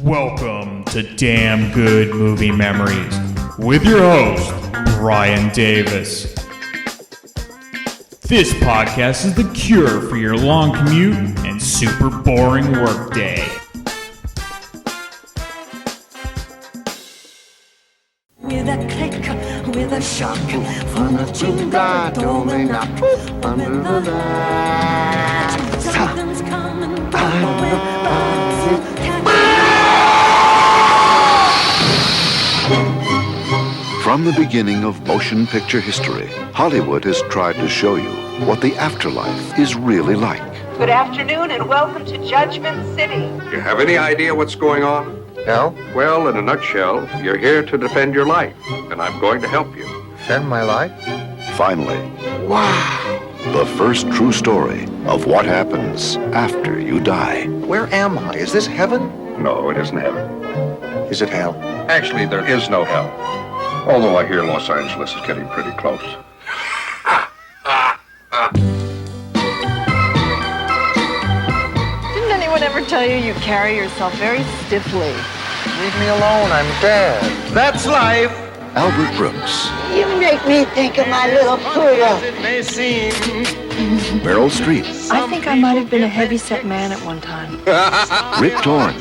Welcome to Damn Good Movie Memories with your host, Brian Davis. This podcast is the cure for your long commute and super boring workday. With a click, with a shock, from a jingle, domino, under the light. Something's coming, From the beginning of motion picture history, Hollywood has tried to show you what the afterlife is really like. Good afternoon and welcome to Judgment City. You have any idea what's going on? No? Well, in a nutshell, you're here to defend your life, and I'm going to help you. Defend my life? Finally, wow! The first true story of what happens after you die. Where am I? Is this heaven? No, it isn't heaven. Is it hell? Actually, there is no hell. Although I hear Los Angeles is getting pretty close. Didn't anyone ever tell you you carry yourself very stiffly? Leave me alone, I'm dead. That's life. Albert Brooks, You make me think of my little poodle. Meryl Streep, I think I might have been a heavy-set man at one time. Rick Torn,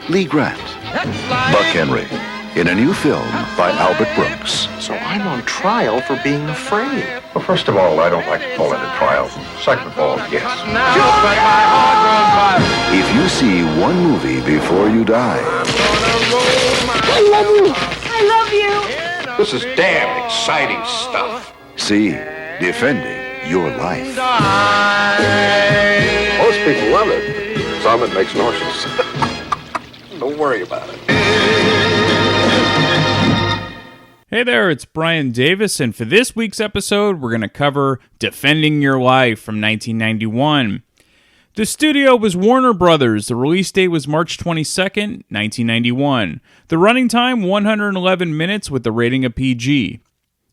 Lee Grant, Buck Henry, in a new film by Albert Brooks. So I'm on trial for being afraid. Well, first of all, I don't like to call it a trial. Second of all, yes. If you see one movie before you die, I love you. I love you. This is damn exciting stuff. see Defending Your Life. Most people love it. Some it makes nauseous. Don't worry about it. Hey there, it's Brian Davis, and for this week's episode, we're going to cover Defending Your Life from 1991. The studio was Warner Brothers. The release date was March 22nd, 1991. The running time, 111 minutes with the rating of PG.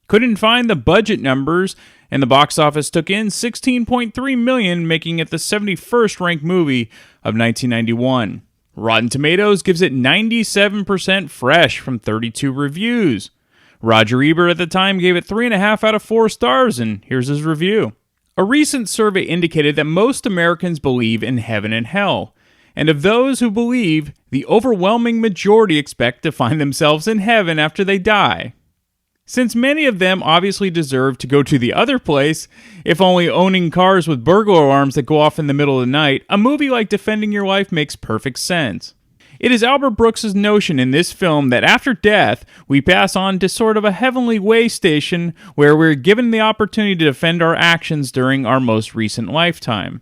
Couldn't find the budget numbers, and the box office took in $16.3 million, making it the 71st ranked movie of 1991. Rotten Tomatoes gives it 97% fresh from 32 reviews. Roger Ebert at the time gave it 3.5 out of 4 stars, and here's his review. A recent survey indicated that most Americans believe in heaven and hell, and of those who believe, the overwhelming majority expect to find themselves in heaven after they die. Since many of them obviously deserve to go to the other place, if only owning cars with burglar alarms that go off in the middle of the night, a movie like Defending Your Life makes perfect sense. It is Albert Brooks' notion in this film that after death, we pass on to sort of a heavenly way station where we're given the opportunity to defend our actions during our most recent lifetime.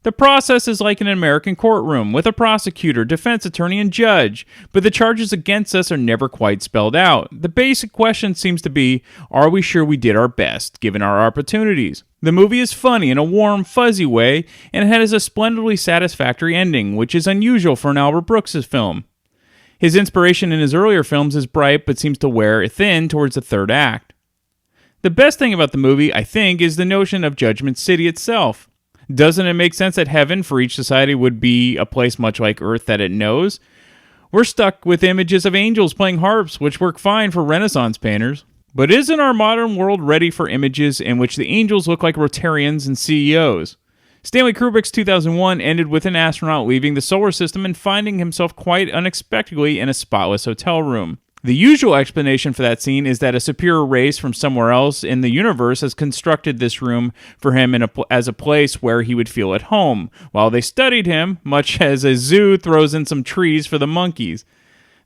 The process is like an American courtroom with a prosecutor, defense attorney, and judge, but the charges against us are never quite spelled out. The basic question seems to be, are we sure we did our best, given our opportunities? The movie is funny in a warm, fuzzy way, and it has a splendidly satisfactory ending, which is unusual for an Albert Brooks' film. His inspiration in his earlier films is bright, but seems to wear thin towards the third act. The best thing about the movie, I think, is the notion of Judgment City itself. Doesn't it make sense that heaven for each society would be a place much like Earth that it knows? We're stuck with images of angels playing harps, which work fine for Renaissance painters. But isn't our modern world ready for images in which the angels look like Rotarians and CEOs? Stanley Kubrick's 2001 ended with an astronaut leaving the solar system and finding himself quite unexpectedly in a spotless hotel room. The usual explanation for that scene is that a superior race from somewhere else in the universe has constructed this room for him as a place where he would feel at home, while they studied him, much as a zoo throws in some trees for the monkeys.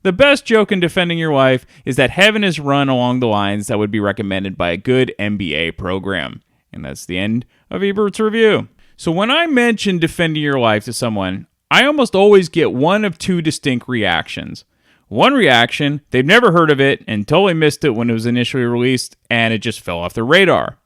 The best joke in Defending Your Life is that heaven is run along the lines that would be recommended by a good MBA program. And that's the end of Ebert's review. So when I mention Defending Your Life to someone, I almost always get one of two distinct reactions. One reaction, they've never heard of it and totally missed it when it was initially released and it just fell off their radar.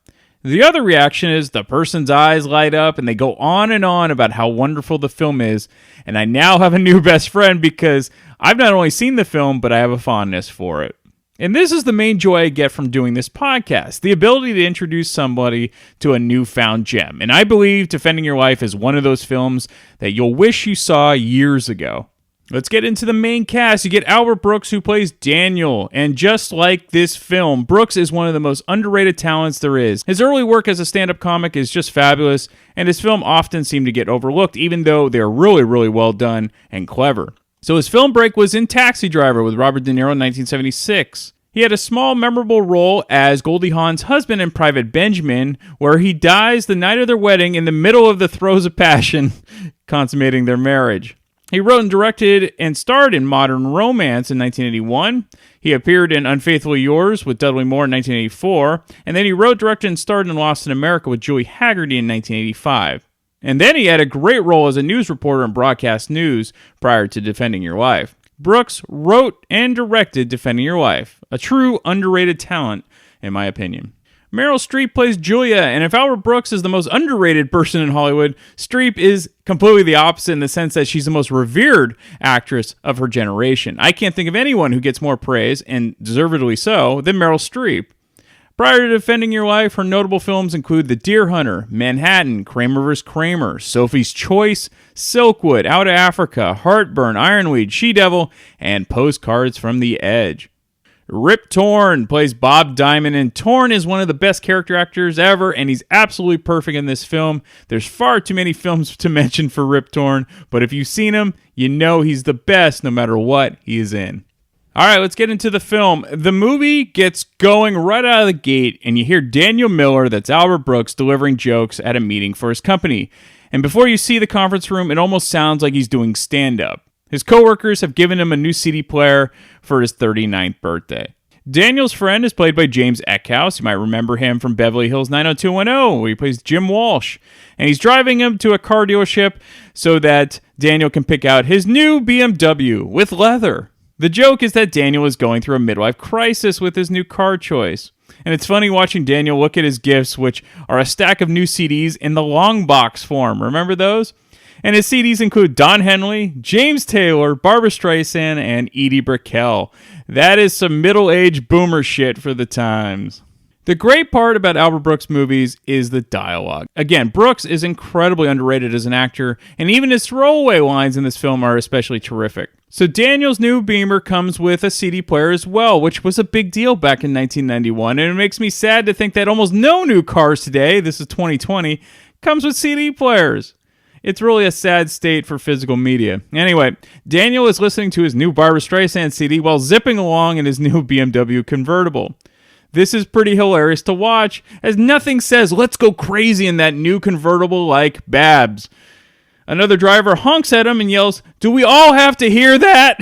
The other reaction is the person's eyes light up and they go on and on about how wonderful the film is, and I now have a new best friend because I've not only seen the film, but I have a fondness for it. And this is the main joy I get from doing this podcast, the ability to introduce somebody to a newfound gem. And I believe Defending Your Life is one of those films that you'll wish you saw years ago. Let's get into the main cast. You get Albert Brooks, who plays Daniel. And just like this film, Brooks is one of the most underrated talents there is. His early work as a stand-up comic is just fabulous, and his film often seem to get overlooked, even though they're really, really well done and clever. So his film break was in Taxi Driver with Robert De Niro in 1976. He had a small, memorable role as Goldie Hawn's husband in Private Benjamin, where he dies the night of their wedding in the middle of the throes of passion, consummating their marriage. He wrote and directed and starred in Modern Romance in 1981. He appeared in Unfaithfully Yours with Dudley Moore in 1984. And then he wrote, directed, and starred in Lost in America with Julie Haggerty in 1985. And then he had a great role as a news reporter in broadcast news prior to Defending Your Wife. Brooks wrote and directed Defending Your Wife, a true underrated talent, in my opinion. Meryl Streep plays Julia, and if Albert Brooks is the most underrated person in Hollywood, Streep is completely the opposite in the sense that she's the most revered actress of her generation. I can't think of anyone who gets more praise, and deservedly so, than Meryl Streep. Prior to Defending Your Wife, her notable films include The Deer Hunter, Manhattan, Kramer vs. Kramer, Sophie's Choice, Silkwood, Out of Africa, Heartburn, Ironweed, She-Devil, and Postcards from the Edge. Rip Torn plays Bob Diamond, and Torn is one of the best character actors ever, and he's absolutely perfect in this film. There's far too many films to mention for Rip Torn, but if you've seen him, you know he's the best no matter what he is in. All right, let's get into the film. The movie gets going right out of the gate, and you hear Daniel Miller, that's Albert Brooks, delivering jokes at a meeting for his company. And before you see the conference room, it almost sounds like he's doing stand-up. His coworkers have given him a new CD player for his 39th birthday. Daniel's friend is played by James Eckhouse. You might remember him from Beverly Hills 90210, where he plays Jim Walsh. And he's driving him to a car dealership so that Daniel can pick out his new BMW with leather. The joke is that Daniel is going through a midlife crisis with his new car choice. And it's funny watching Daniel look at his gifts, which are a stack of new CDs in the long box form. Remember those? And his CDs include Don Henley, James Taylor, Barbra Streisand, and Edie Brickell. That is some middle-aged boomer shit for the times. The great part about Albert Brooks movies is the dialogue. Again, Brooks is incredibly underrated as an actor, and even his throwaway lines in this film are especially terrific. So Daniel's new Beamer comes with a CD player as well, which was a big deal back in 1991, and it makes me sad to think that almost no new cars today, this is 2020, comes with CD players. It's really a sad state for physical media. Anyway, Daniel is listening to his new Barbra Streisand CD while zipping along in his new BMW convertible. This is pretty hilarious to watch, as nothing says let's go crazy in that new convertible like Babs. Another driver honks at him and yells, "Do we all have to hear that?"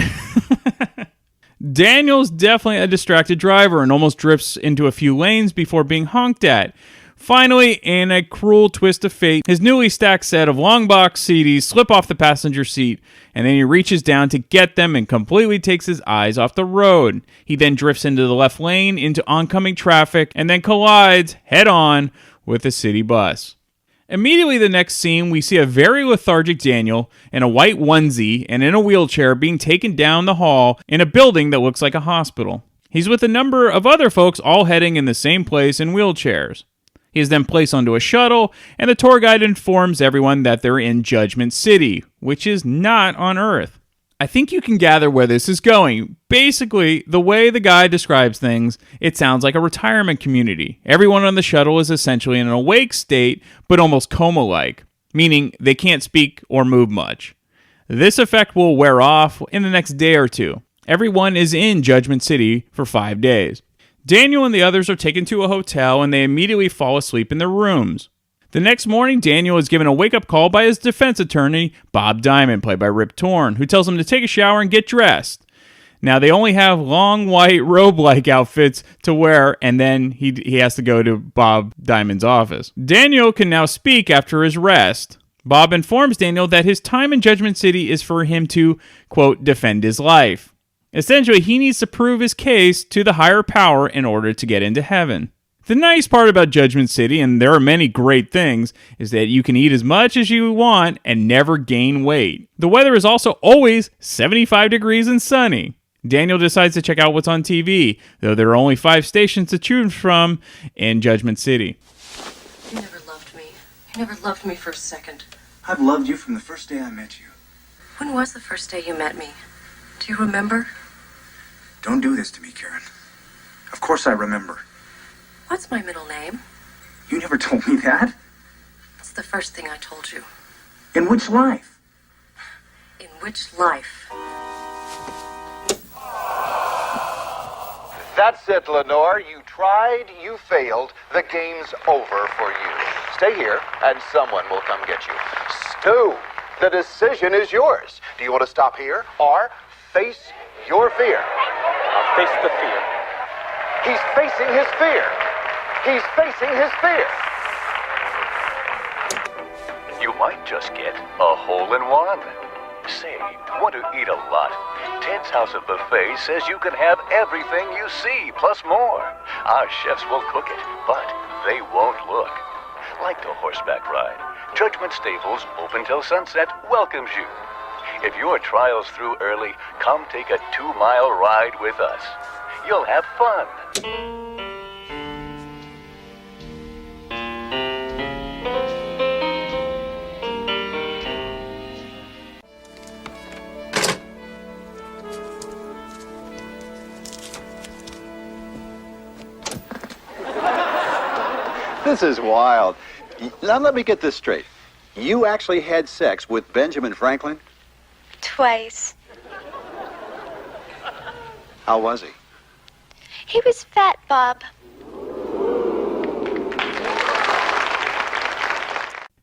Daniel's definitely a distracted driver and almost drifts into a few lanes before being honked at. Finally, in a cruel twist of fate, his newly stacked set of long box CDs slip off the passenger seat, and then he reaches down to get them and completely takes his eyes off the road. He then drifts into the left lane into oncoming traffic and then collides head-on with a city bus. Immediately the next scene, we see a very lethargic Daniel in a white onesie and in a wheelchair being taken down the hall in a building that looks like a hospital. He's with a number of other folks all heading in the same place in wheelchairs. He is then placed onto a shuttle, and the tour guide informs everyone that they're in Judgment City, which is not on Earth. I think you can gather where this is going. Basically, the way the guy describes things, it sounds like a retirement community. Everyone on the shuttle is essentially in an awake state, but almost coma-like, meaning they can't speak or move much. This effect will wear off in the next day or two. Everyone is in Judgment City for 5 days. Daniel and the others are taken to a hotel, and they immediately fall asleep in their rooms. The next morning, Daniel is given a wake-up call by his defense attorney, Bob Diamond, played by Rip Torn, who tells him to take a shower and get dressed. Now, they only have long white robe-like outfits to wear, and then he has to go to Bob Diamond's office. Daniel can now speak after his rest. Bob informs Daniel that his time in Judgment City is for him to, quote, defend his life. Essentially, he needs to prove his case to the higher power in order to get into heaven. The nice part about Judgment City, and there are many great things, is that you can eat as much as you want and never gain weight. The weather is also always 75 degrees and sunny. Daniel decides to check out what's on TV, though there are only 5 stations to choose from in Judgment City. You never loved me. You never loved me for a second. I've loved you from the first day I met you. When was the first day you met me? Do you remember? Don't do this to me, Karen. Of course I remember. What's my middle name? You never told me that. That's the first thing I told you. In which life? In which life? That's it, Lenore. You tried, you failed. The game's over for you. Stay here, and someone will come get you. Stu, the decision is yours. Do you want to stop here or face your fear? I'll face the fear. He's facing his fear. He's facing his fear. You might just get a hole-in-one. Say, want to eat a lot? Ted's House of Buffet says you can have everything you see, plus more. Our chefs will cook it, but they won't look. Like the horseback ride, Judgment Stables, open till sunset, welcomes you. If your trial's through early, come take a 2-mile ride with us. You'll have fun. This is wild. Now let me get this straight. You actually had sex with Benjamin Franklin? Twice. How was he? He was fat, Bob.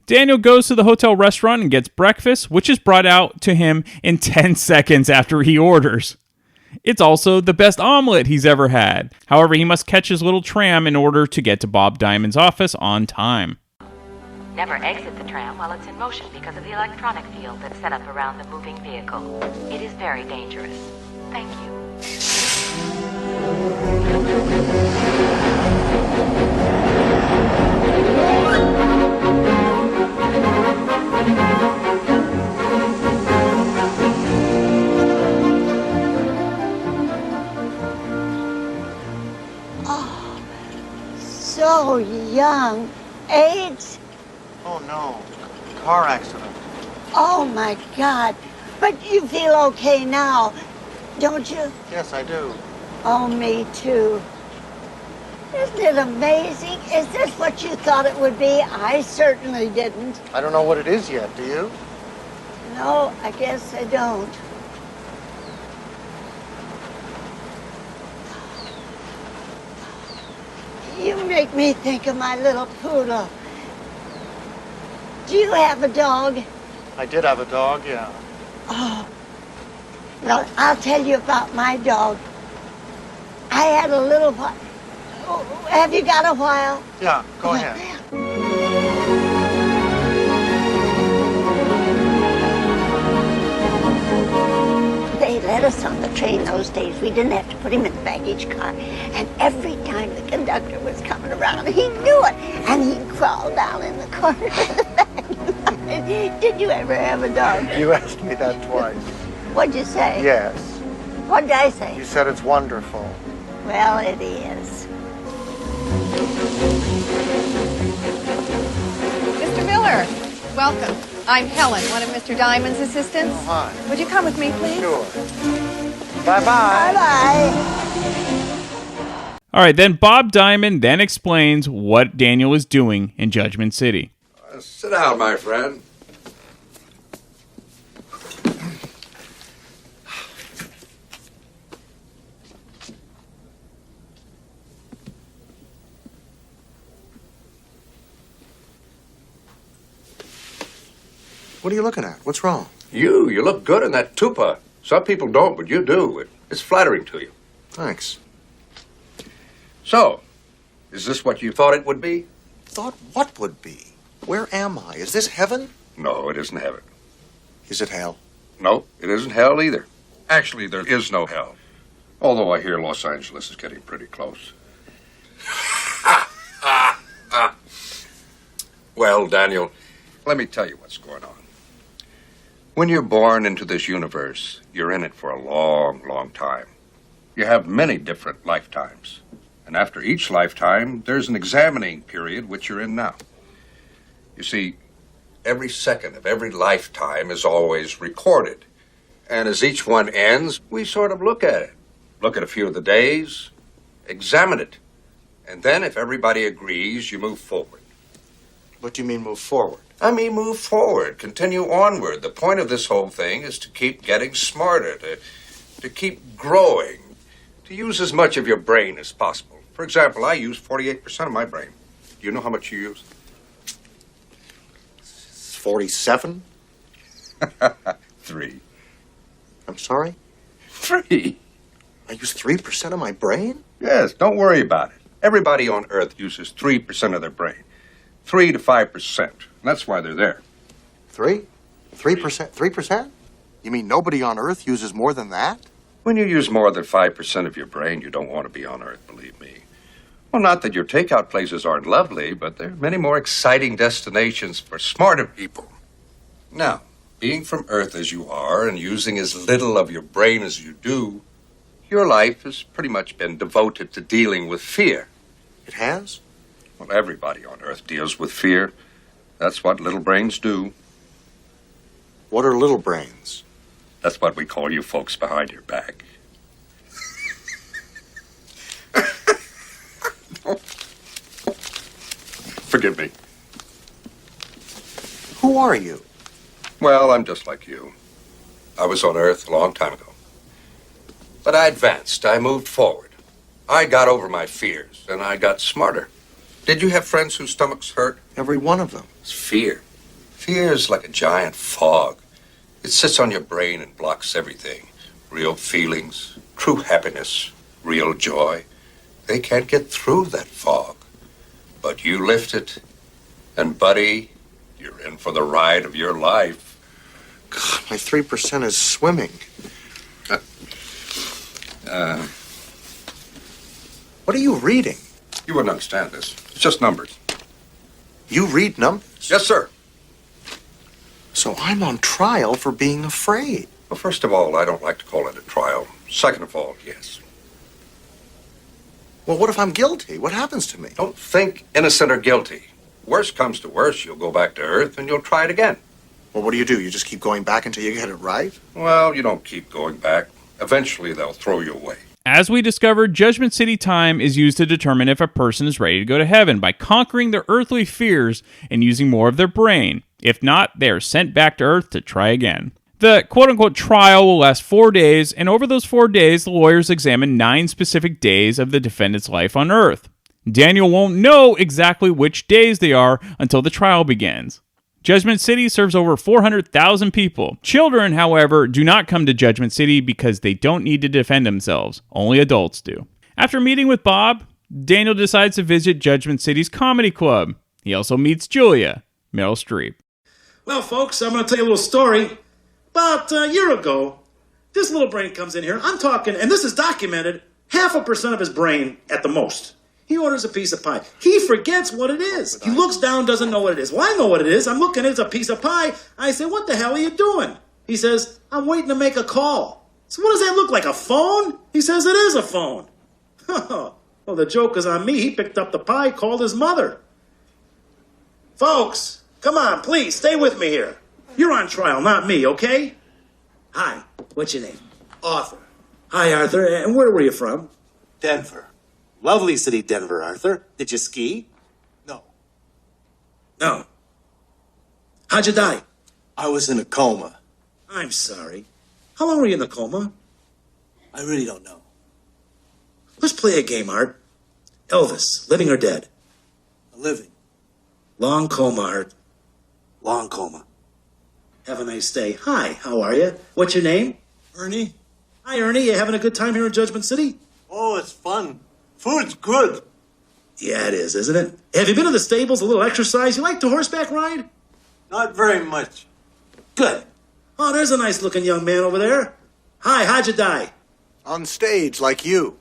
Daniel goes to the hotel restaurant and gets breakfast, which is brought out to him in 10 seconds after he orders. It's also the best omelet he's ever had. However, he must catch his little tram in order to get to Bob Diamond's office on time. Never exit the tram while it's in motion because of the electronic field that's set up around the moving vehicle. It is very dangerous. Thank you. So young. AIDS? Oh, no. Car accident. Oh, my God. But you feel okay now, don't you? Yes, I do. Oh, me too. Isn't it amazing? Is this what you thought it would be? I certainly didn't. I don't know what it is yet, do you? No, I guess I don't. You make me think of my little poodle. Do you have a dog? I did have a dog, yeah. Oh. Well, I'll tell you about my dog. I had a little while. Oh, have you got a while? Yeah, go ahead. They let us on the train those days. We didn't have to put him in the baggage car. And every time the conductor was coming around, he knew it. And he'd crawl down in the corner of the back. Did you ever have a dog? You asked me that twice. What'd you say? Yes. What'd I say? You said it's wonderful. Well, it is. Mr. Miller, welcome. I'm Helen, one of Mr. Diamond's assistants. Oh, hi. Would you come with me, please? Sure. Bye-bye. Bye-bye. All right, then Bob Diamond then explains what Daniel is doing in Judgment City. Sit down, my friend. What are you looking at? What's wrong? You look good in that tupa. Some people don't, but you do. It's flattering to you. Thanks. So, is this what you thought it would be? Thought what would be? Where am I? Is this heaven? No, it isn't heaven. Is it hell? No, it isn't hell either. Actually, there is no hell. Although I hear Los Angeles is getting pretty close. Well, Daniel, let me tell you what's going on. When you're born into this universe, you're in it for a long, long time. You have many different lifetimes. And after each lifetime, there's an examining period, which you're in now. You see, every second of every lifetime is always recorded. And as each one ends, we sort of look at it. Look at a few of the days, examine it. And then if everybody agrees, you move forward. What do you mean move forward? I mean move forward, continue onward. The point of this whole thing is to keep getting smarter, to keep growing, to use as much of your brain as possible. For example, I use 48% of my brain. Do you know how much you use? 47? 3. I'm sorry? 3. I use 3% of my brain? Yes, don't worry about it. Everybody on Earth uses 3% of their brain. 3 to 5%. That's why they're there. 3%? 3%? You mean nobody on Earth uses more than that? When you use more than 5% of your brain, you don't want to be on Earth, believe me. Well, not that your takeout places aren't lovely, but there are many more exciting destinations for smarter people. Now, being from Earth as you are and using as little of your brain as you do, your life has pretty much been devoted to dealing with fear. It has? Well, everybody on Earth deals with fear. That's what little brains do. What are little brains? That's what we call you folks behind your back. Forgive me. Who are you? Well, I'm just like you. I was on Earth a long time ago. But I advanced. I moved forward. I got over my fears, and I got smarter. Did you have friends whose stomachs hurt? Every one of them. It's fear. Fear is like a giant fog. It sits on your brain and blocks everything. Real feelings, true happiness, real joy. They can't get through that fog. But you lift it, and buddy, you're in for the ride of your life. God, my 3% is swimming. What are you reading? You wouldn't understand this. It's just numbers. You read numbers? Yes, sir. So I'm on trial for being afraid. Well, first of all, I don't like to call it a trial. Second of all, yes. Well, what if I'm guilty? What happens to me? Don't think innocent or guilty. Worst comes to worst, you'll go back to Earth and you'll try it again. Well, what do? You just keep going back until you get it right? Well, you don't keep going back. Eventually, they'll throw you away. As we discovered, Judgment City time is used to determine if a person is ready to go to heaven by conquering their earthly fears and using more of their brain. If not, they are sent back to Earth to try again. The quote-unquote trial will last 4 days, and over those 4 days, the lawyers examine 9 specific days of the defendant's life on Earth. Daniel won't know exactly which days they are until the trial begins. Judgment City serves over 400,000 people. Children, however, do not come to Judgment City because they don't need to defend themselves. Only adults do. After meeting with Bob, Daniel decides to visit Judgment City's comedy club. He also meets Julia, Meryl Streep. Well, folks, I'm going to tell you a little story. About a year ago, this little brain comes in here. I'm talking, and this is documented, 0.5% of his brain at the most. He orders a piece of pie. He forgets what it is. He looks down, doesn't know what it is. Well, I know what it is. I'm looking, it's a piece of pie. I say, what the hell are you doing? He says, I'm waiting to make a call. So what does that look like, a phone? He says, it is a phone. Well, the joke is on me. He picked up the pie, called his mother. Folks, come on, please, stay with me here. You're on trial, not me, okay? Hi, what's your name? Arthur. Hi, Arthur, and where were you from? Denver. Lovely city, Denver, Arthur. Did you ski? No. No. How'd you die? I was in a coma. I'm sorry. How long were you in the coma? I really don't know. Let's play a game, Art. Elvis, living or dead? Living. Long coma, Art. Long coma. Have a nice day. Hi, how are you? What's your name? Ernie. Hi, Ernie. You having a good time here in Judgment City? Oh, it's fun. Food's good. Yeah, it is, isn't it? Have you been to the stables, a little exercise? You like to horseback ride? Not very much. Good. Oh, there's a nice-looking young man over there. Hi, how'd you die? On stage, like you.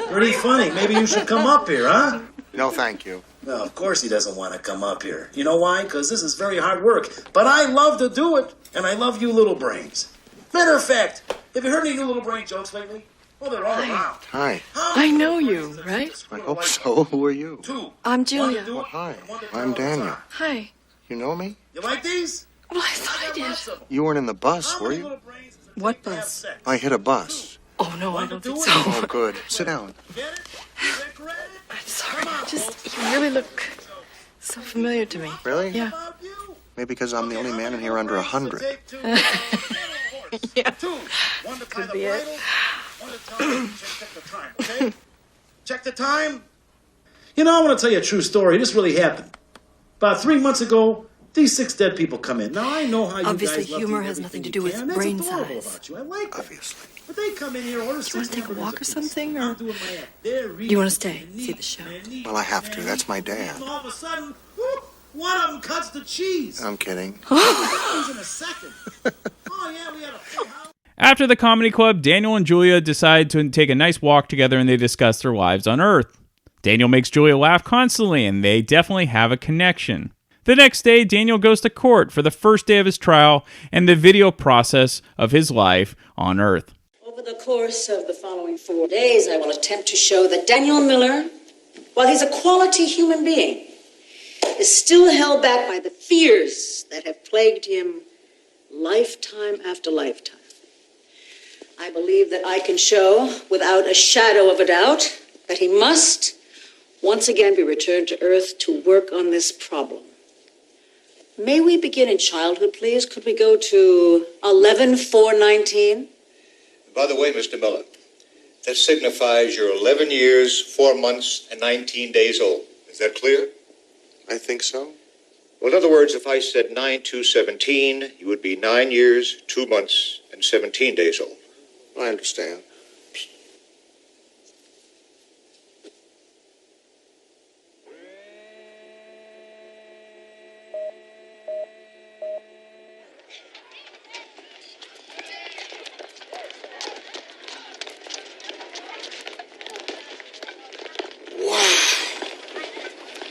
Pretty funny. Maybe you should come up here, huh? No, thank you. No, of course he doesn't want to come up here. You know why? Because this is very hard work. But I love to do it, and I love you little brains. Matter of fact, have you heard any new little brain jokes lately? Oh, they're all around. Hi. I know you, right? I hope so. Who are you? I'm Julia. Oh, hi. I'm Daniel. Hi. You know me? You like these? Well, I thought I did. You weren't in the bus, were you? What bus? I hit a bus. Oh, no, I don't think so. Oh, good. Sit down. I'm sorry. You really look so familiar to me. Really? Yeah. Maybe because I'm the only man in here under 100. Yeah. Could be it. Check the time. You know, I want to tell you a true story. This really happened. About 3 months ago, these 6 dead people come in. Now, I know how you Obviously, guys love humor to eat has nothing to everything do with you can, and brain that's adorable size. about you. I like that. Obviously. But they come in here, order Do you want 6 to take a hamburgers walk or apiece. something, I'm or doing my act. They're do you want to reading stay, and see the show? Well, I have to. That's my dad. And all of a sudden, whoop, one of them cuts the cheese. I'm kidding. Cheese in a second. Oh, yeah, we had a full house. After the comedy club, Daniel and Julia decide to take a nice walk together and they discuss their lives on Earth. Daniel makes Julia laugh constantly and they definitely have a connection. The next day, Daniel goes to court for the first day of his trial and the video process of his life on Earth. Over the course of the following 4 days, I will attempt to show that Daniel Miller, while he's a quality human being, is still held back by the fears that have plagued him lifetime after lifetime. I believe that I can show, without a shadow of a doubt, that he must once again be returned to Earth to work on this problem. May we begin in childhood, please? Could we go to 11/4/19? By the way, Mr. Miller, that signifies you're 11 years, 4 months, and 19 days old. Is that clear? I think so. Well, in other words, if I said 9/2/17, you would be 9 years, 2 months, and 17 days old. I understand.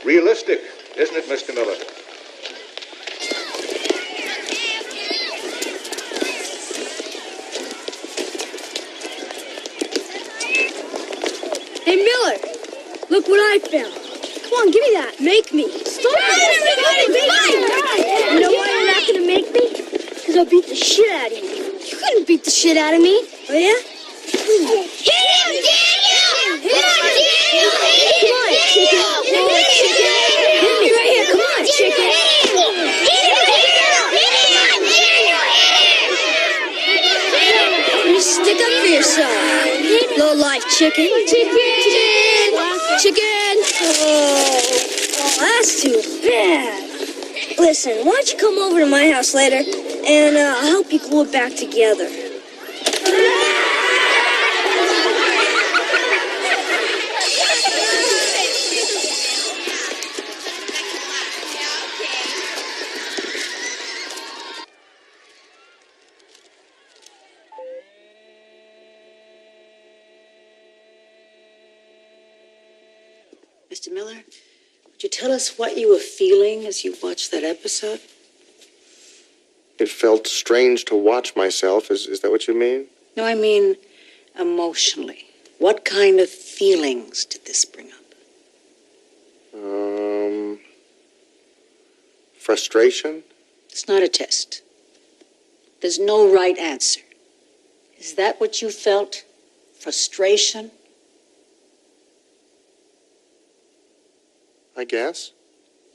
Realistic, isn't it, Mr. Miller? Hey, Miller, look what I found. Come on, give me that. Make me. Stop it. You know why you're not going to make me? Because I'll beat the shit out of you. You couldn't beat the shit out of me. Oh, yeah? Hit him, Daniel! Hit him, Daniel! Come on, chicken. Come on, chicken. Hit me right here. Come on, chicken. You stick up for yourself. Low life chicken. Chicken. Oh, that's too bad. Listen, why don't you come over to my house later and I'll help you glue it back together. Mr. Miller, would you tell us what you were feeling as you watched that episode? It felt strange to watch myself. Is that what you mean? No, I mean emotionally. What kind of feelings did this bring up? Frustration? It's not a test. There's no right answer. Is that what you felt? Frustration? I guess.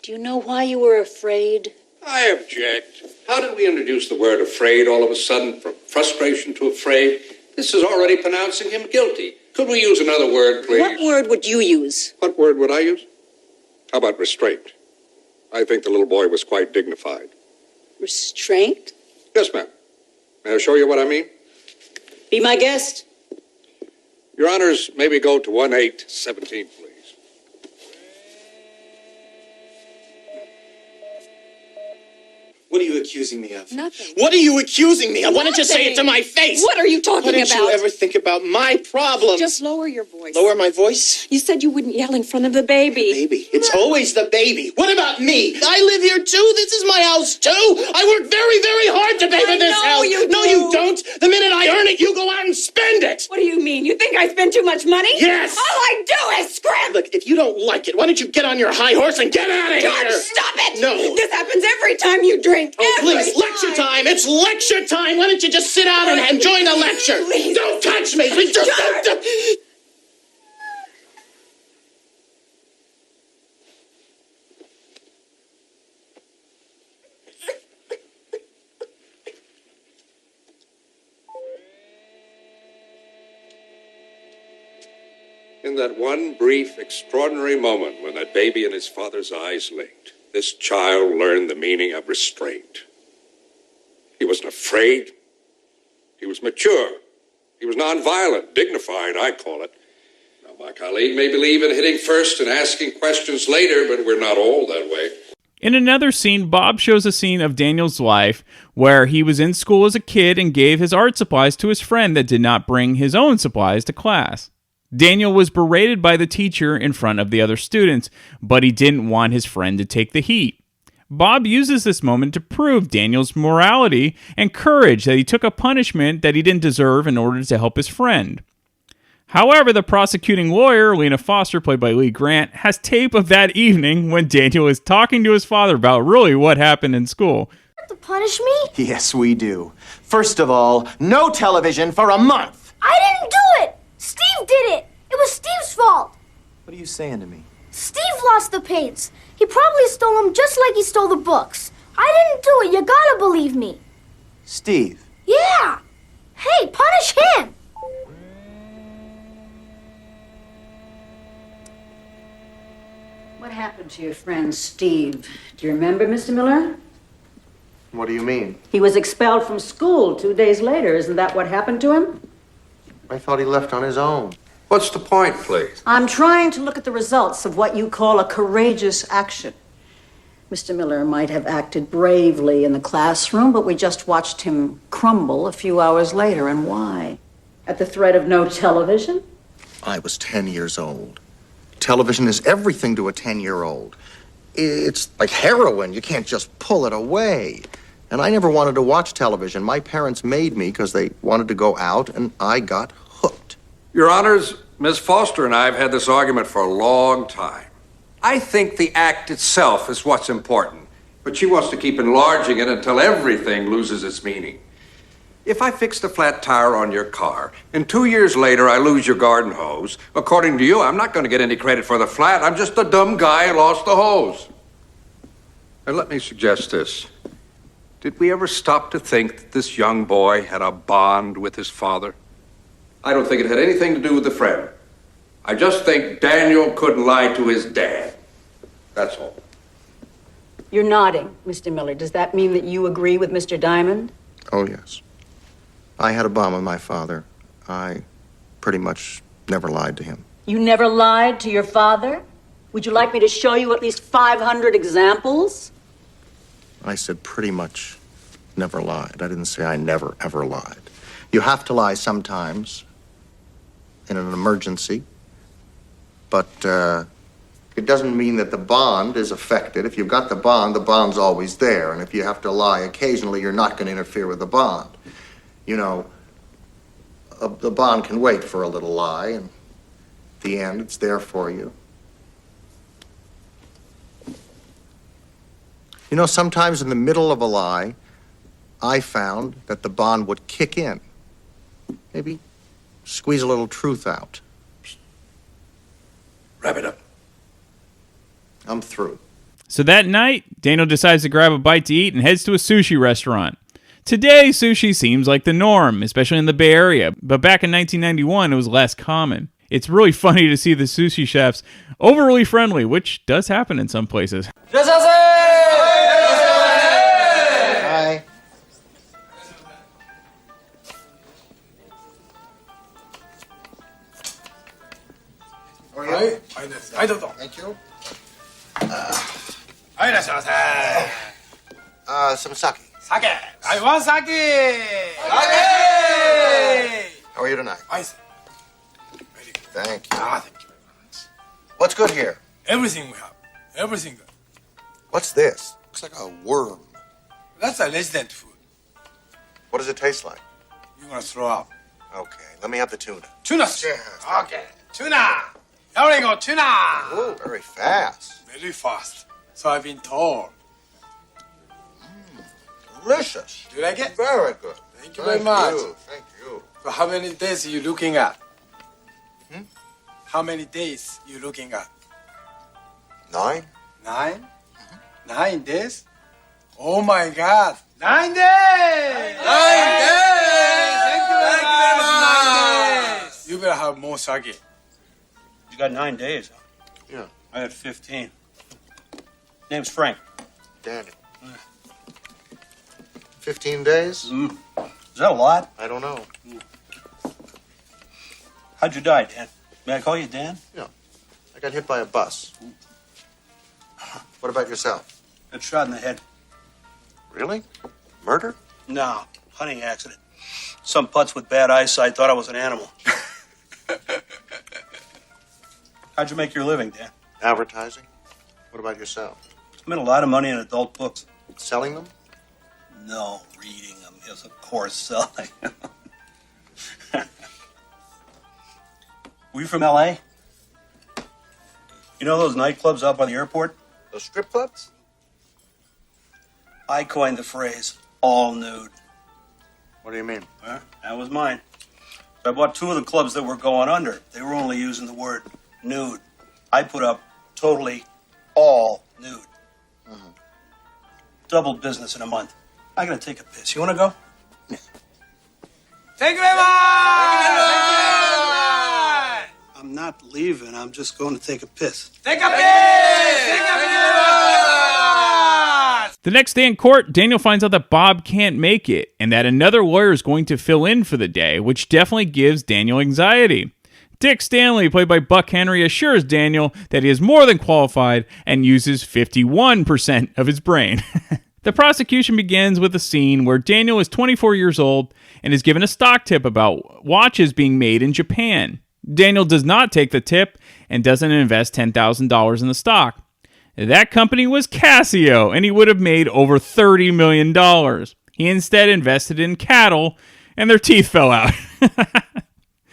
Do you know why you were afraid? I object. How did we introduce the word afraid all of a sudden, from frustration to afraid? This is already pronouncing him guilty. Could we use another word, please? What word would you use? What word would I use? How about restraint? I think the little boy was quite dignified. Restraint? Yes, ma'am. May I show you what I mean? Be my guest. Your Honors, may we go to 1/8/17, please? What are you accusing me of? Nothing. What are you accusing me of? Why don't you say it to my face? What are you talking Why didn't about? you ever think about my problem? Just lower your voice. Lower my voice? You said you wouldn't yell in front of the baby. Baby. It's always the baby. What about me? I live here too. This is my house too. I work very, very hard to pay for this house. You no, do. you don't. The minute I earn it, you go out and spend it. What do you mean? You think I spend too much money? Yes! All I do is scrimp! Look, if you don't like it, why don't you get on your high horse and get out of here? George, stop it! No. This happens every time you drink. Oh, please, lecture time. It's lecture time. Why don't you just sit down and enjoy the lecture? Please. Don't touch me. Please, just don't. In that one brief, extraordinary moment when that baby and his father's eyes linked, this child learned the meaning of restraint. He wasn't afraid. He was mature. He was nonviolent, dignified, I call it. Now, my colleague may believe in hitting first and asking questions later, but we're not all that way. In another scene, Bob shows a scene of Daniel's life where he was in school as a kid and gave his art supplies to his friend that did not bring his own supplies to class. Daniel was berated by the teacher in front of the other students, but he didn't want his friend to take the heat. Bob uses this moment to prove Daniel's morality and courage that he took a punishment that he didn't deserve in order to help his friend. However, the prosecuting lawyer, Lena Foster, played by Lee Grant, has tape of that evening when Daniel is talking to his father about really what happened in school. You have to punish me? Yes, we do. First of all, no television for a month. I didn't do it! Steve did it! It was Steve's fault! What are you saying to me? Steve lost the paints. He probably stole them just like he stole the books. I didn't do it. You gotta believe me. Steve. Yeah! Hey, punish him! What happened to your friend Steve? Do you remember, Mr. Miller? What do you mean? He was expelled from school 2 days later. Isn't that what happened to him? I thought he left on his own. What's the point, please? I'm trying to look at the results of what you call a courageous action. Mr. Miller might have acted bravely in the classroom, but we just watched him crumble a few hours later. And why? At the threat of no television? I was 10 years old. Television is everything to a 10-year-old. It's like heroin. You can't just pull it away. And I never wanted to watch television. My parents made me because they wanted to go out, and I got hooked. Your Honors, Ms. Foster and I have had this argument for a long time. I think the act itself is what's important, but she wants to keep enlarging it until everything loses its meaning. If I fixed a flat tire on your car, and 2 years later I lose your garden hose, according to you, I'm not going to get any credit for the flat. I'm just a dumb guy who lost the hose. And let me suggest this. Did we ever stop to think that this young boy had a bond with his father? I don't think it had anything to do with the friend. I just think Daniel couldn't lie to his dad. That's all. You're nodding, Mr. Miller. Does that mean that you agree with Mr. Diamond? Oh, yes. I had a bond with my father. I pretty much never lied to him. You never lied to your father? Would you like me to show you at least 500 examples? I said pretty much never lied. I didn't say I never, ever lied. You have to lie sometimes in an emergency, but it doesn't mean that the bond is affected. If you've got the bond's always there. And if you have to lie occasionally, you're not going to interfere with the bond. You know, the bond can wait for a little lie, and at the end, it's there for you. You know, sometimes in the middle of a lie, I found that the bond would kick in. Maybe squeeze a little truth out. Wrap it up. I'm through. So that night, Daniel decides to grab a bite to eat and heads to a sushi restaurant. Today, sushi seems like the norm, especially in the Bay Area, but back in 1991, it was less common. It's really funny to see the sushi chefs overly friendly, which does happen in some places. Hi. Thank you. Some sake. Sake! I want sake! Sake! How are you tonight? Nice. Thank you. Thank you very much. What's good here? Everything we have. Everything good. What's this? Looks like a worm. That's a resident food. What does it taste like? You're gonna throw up. Okay, let me have the tuna. Tuna. Yes. Okay. Tuna. There we go. Tuna. Oh, very fast. Very fast. So I've been told. Delicious. Do you like it? Very good. Thank you very much. Thank you. So how many days are you looking at? How many days you looking at? 9. 9? 9 days? Oh my God! 9 days! 9 days! Thank you very much. 9 days. You better have more sake. You got 9 days. Yeah. I had 15. Name's Frank. Danny. 15 days? Is that a lot? I don't know. How'd you die, Dan? May I call you Dan? Yeah. I got hit by a bus. What about yourself? Got shot in the head. Really? Murder? No, hunting accident. Some putz with bad eyesight thought I was an animal. How'd you make your living, Dan? Advertising. What about yourself? Spent a lot of money on adult books. Selling them? No, reading them. Yes, of course, selling them. Were you from L.A.? You know those nightclubs out by the airport? Those strip clubs? I coined the phrase, all nude. What do you mean? Well, that was mine. So I bought 2 of the clubs that were going under. They were only using the word nude. I put up totally all nude. Doubled business in a month. I gotta take a piss. You wanna go? Thank you very much! I'm not leaving. I'm just going to take a piss. Take a piss! Take a piss! The next day in court, Daniel finds out that Bob can't make it and that another lawyer is going to fill in for the day, which definitely gives Daniel anxiety. Dick Stanley, played by Buck Henry, assures Daniel that he is more than qualified and uses 51% of his brain. The prosecution begins with a scene where Daniel is 24 years old and is given a stock tip about watches being made in Japan. Daniel does not take the tip and doesn't invest $10,000 in the stock. That company was Casio, and he would have made over $30 million. He instead invested in cattle, and their teeth fell out.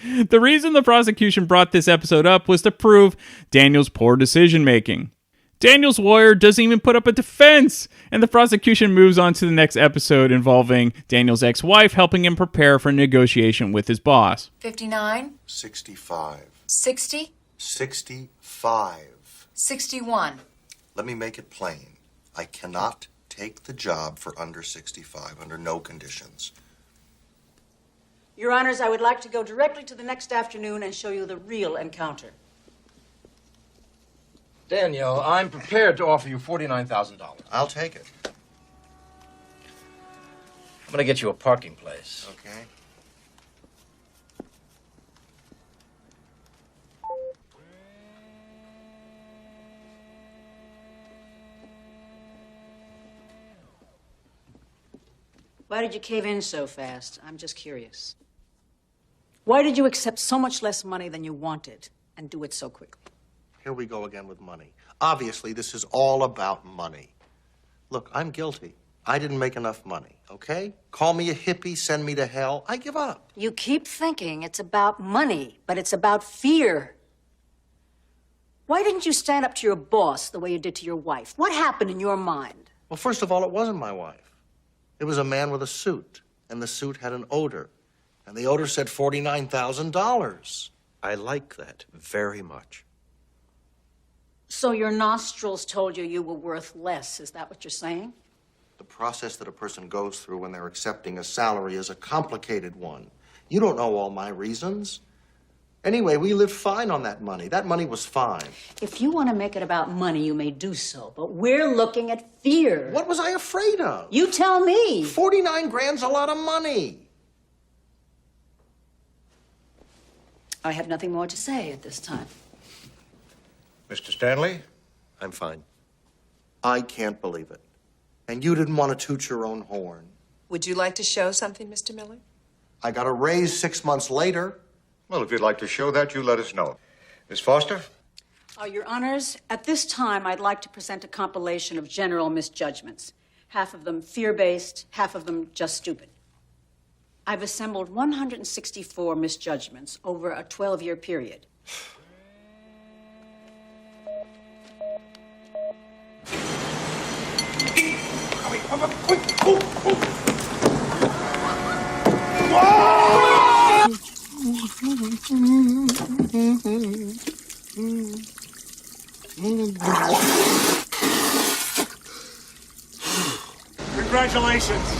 The reason the prosecution brought this episode up was to prove Daniel's poor decision-making. Daniel's lawyer doesn't even put up a defense, and the prosecution moves on to the next episode involving Daniel's ex-wife helping him prepare for a negotiation with his boss. 59, 65. 60, 65. 61. Let me make it plain. I cannot take the job for under 65 under no conditions. Your Honors, I would like to go directly to the next afternoon and show you the real encounter. Daniel, I'm prepared to offer you $49,000. I'll take it. I'm going to get you a parking place. Okay. Why did you cave in so fast? I'm just curious. Why did you accept so much less money than you wanted and do it so quickly? Here we go again with money. Obviously, this is all about money. Look, I'm guilty. I didn't make enough money, okay? Call me a hippie, send me to hell. I give up. You keep thinking it's about money, but it's about fear. Why didn't you stand up to your boss the way you did to your wife? What happened in your mind? Well, first of all, it wasn't my wife. It was a man with a suit, and the suit had an odor. And the odor said $49,000. I like that very much. So your nostrils told you you were worth less. Is that what you're saying? The process that a person goes through when they're accepting a salary is a complicated one. You don't know all my reasons. Anyway, we lived fine on that money. That money was fine. If you want to make it about money, you may do so, but we're looking at fear. What was I afraid of? You tell me. 49 grand's a lot of money. I have nothing more to say at this time. Mr. Stanley? I'm fine. I can't believe it. And you didn't want to toot your own horn. Would you like to show something, Mr. Miller? I got a raise 6 months later. Well, if you'd like to show that, you let us know. Miss Foster? Your Honors, at this time, I'd like to present a compilation of general misjudgments. Half of them fear-based, half of them just stupid. I've assembled 164 misjudgments over a 12-year period. Congratulations.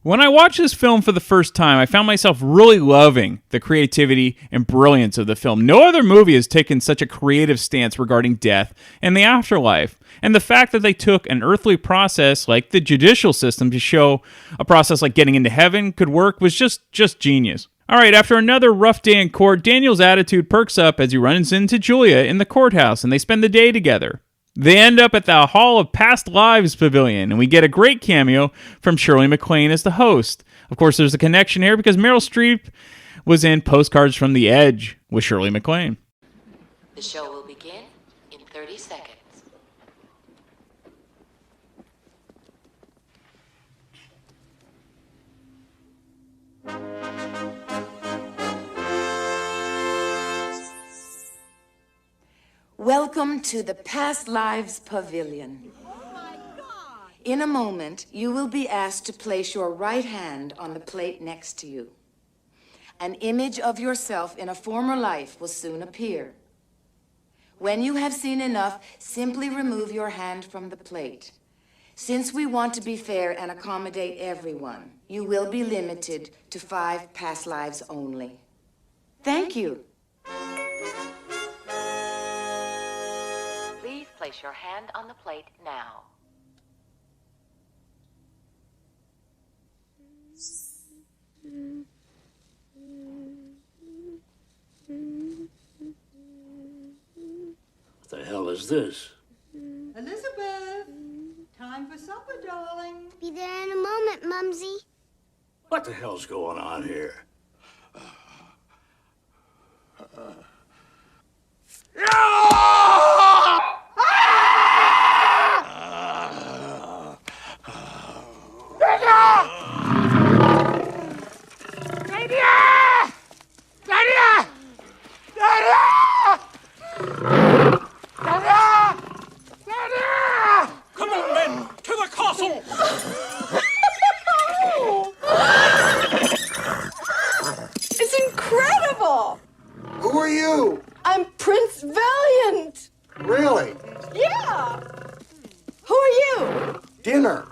When I watched this film for the first time, I found myself really loving the creativity and brilliance of the film. No other movie has taken such a creative stance regarding death and the afterlife. And the fact that they took an earthly process like the judicial system to show a process like getting into heaven could work was just genius. All right, after another rough day in court, Daniel's attitude perks up as he runs into Julia in the courthouse and they spend the day together. They end up at the Hall of Past Lives Pavilion, and we get a great cameo from Shirley MacLaine as the host. Of course, there's a connection here because Meryl Streep was in Postcards from the Edge with Shirley MacLaine. The show will begin in 30 seconds. Welcome to the Past Lives Pavilion. In a moment, you will be asked to place your right hand on the plate next to you. An image of yourself in a former life will soon appear. When you have seen enough, simply remove your hand from the plate. Since we want to be fair and accommodate everyone, you will be limited to 5 past lives only. Thank you. Please place your hand on the plate now. What the hell is this? Elizabeth, time for supper, darling. Be there in a moment, Mumsy. What the hell's going on here? Come on, men, to the castle! It's incredible! Who are you? I'm Prince Valiant! Really? Yeah! Who are you? Dinner.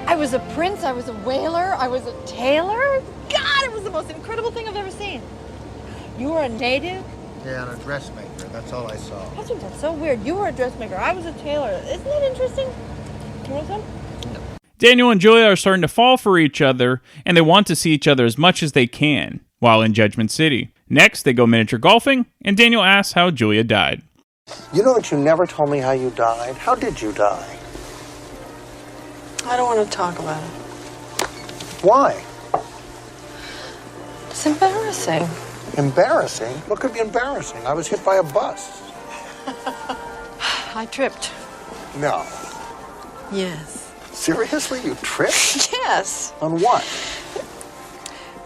I was a prince, I was a whaler, I was a tailor. God, it was the most incredible thing I've ever seen. You were a native? Yeah, and a dressmaker. That's all I saw. I think that's so weird. You were a dressmaker, I was a tailor. Isn't that interesting? You want some? Daniel and Julia are starting to fall for each other, and they want to see each other as much as they can while in Judgment City. Next, they go miniature golfing, and Daniel asks how Julia died. You know that you never told me how you died? How did you die? I don't want to talk about it. Why? It's embarrassing. Embarrassing? What could be embarrassing? I was hit by a bus. I tripped. No. Yes. Seriously? You tripped? Yes. On what?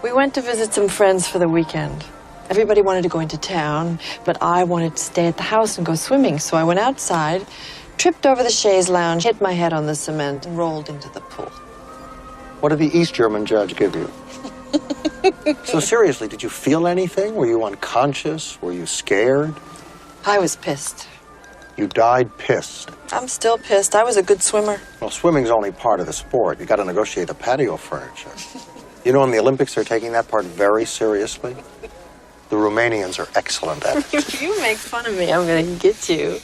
We went to visit some friends for the weekend. Everybody wanted to go into town, but I wanted to stay at the house and go swimming, so I went outside, tripped over the chaise lounge, hit my head on the cement, and rolled into the pool. What did the East German judge give you? So seriously, did you feel anything? Were you unconscious? Were you scared? I was pissed. You died pissed. I'm still pissed. I was a good swimmer. Well, swimming's only part of the sport. You got to negotiate the patio furniture. You know, in the Olympics, they're taking that part very seriously. The Romanians are excellent at it. You make fun of me. I'm going to get you.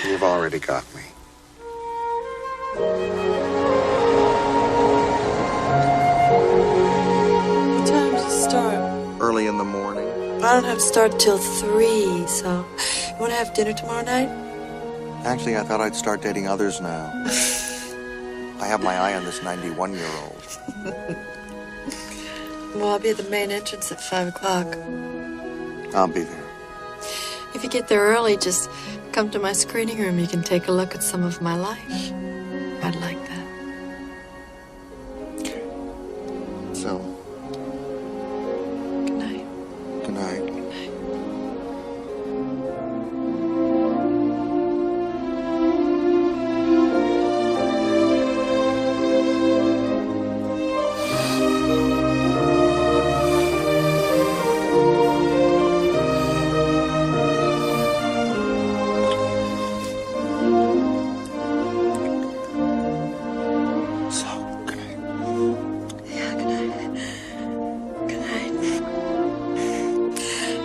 You've already got me. What time does it start? Early in the morning. I don't have to start till 3, so you want to have dinner tomorrow night? Actually, I thought I'd start dating others now. I have my eye on this 91-year-old. Well, I'll be at the main entrance at 5 o'clock. I'll be there. If you get there early, just come to my screening room. You can take a look at some of my life. I'd like that. So, Good night. good night.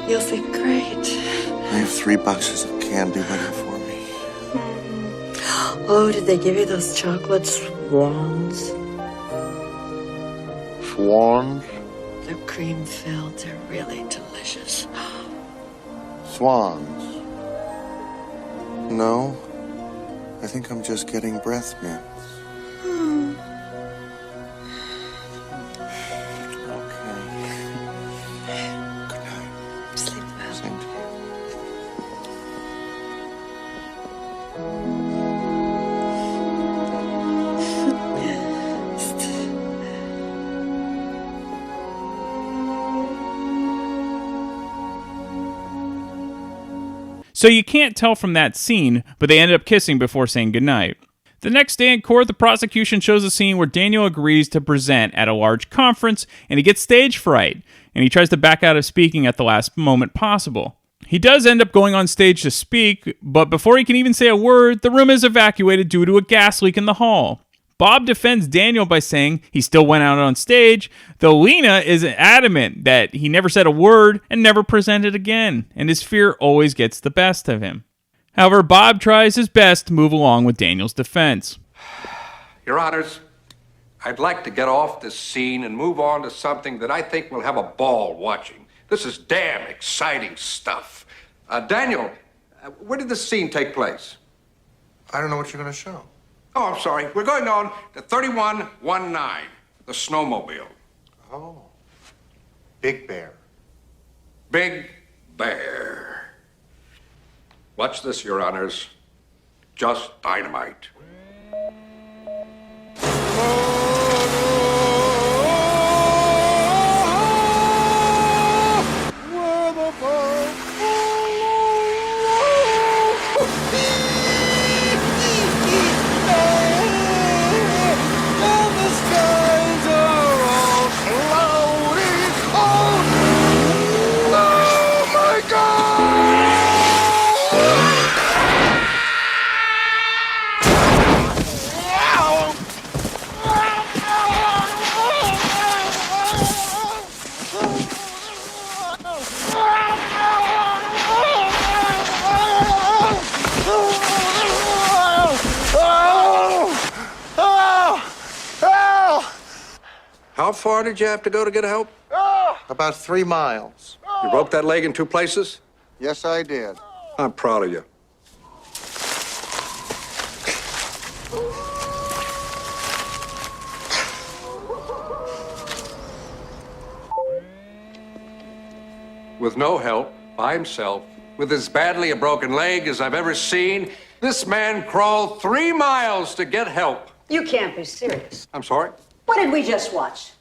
You'll feel great. I have 3 boxes of candy waiting for me. Oh, did they give you those chocolate swans? Swans? They're cream-filled. They're really delicious. Swans? No. I think I'm just getting breath mints. Sleep well. Same to you. So you can't tell from that scene, but they end up kissing before saying goodnight. The next day in court, the prosecution shows a scene where Daniel agrees to present at a large conference, and he gets stage fright, and he tries to back out of speaking at the last moment possible. He does end up going on stage to speak, but before he can even say a word, the room is evacuated due to a gas leak in the hall. Bob defends Daniel by saying he still went out on stage, though Lena is adamant that he never said a word and never presented again, and his fear always gets the best of him. However, Bob tries his best to move along with Daniel's defense. Your Honors, I'd like to get off this scene and move on to something that I think we'll have a ball watching. This is damn exciting stuff. Daniel, where did this scene take place? I don't know what you're going to show. Oh, I'm sorry. We're going on to 3119, the snowmobile. Oh. Big Bear. Big Bear. Watch this, Your Honors. Just dynamite. How far did you have to go to get help? About 3 miles. You broke that leg in 2 places? Yes, I did. I'm proud of you. With no help, by himself, with as badly a broken leg as I've ever seen, this man crawled 3 miles to get help. You can't be serious. I'm sorry? What did we just watch?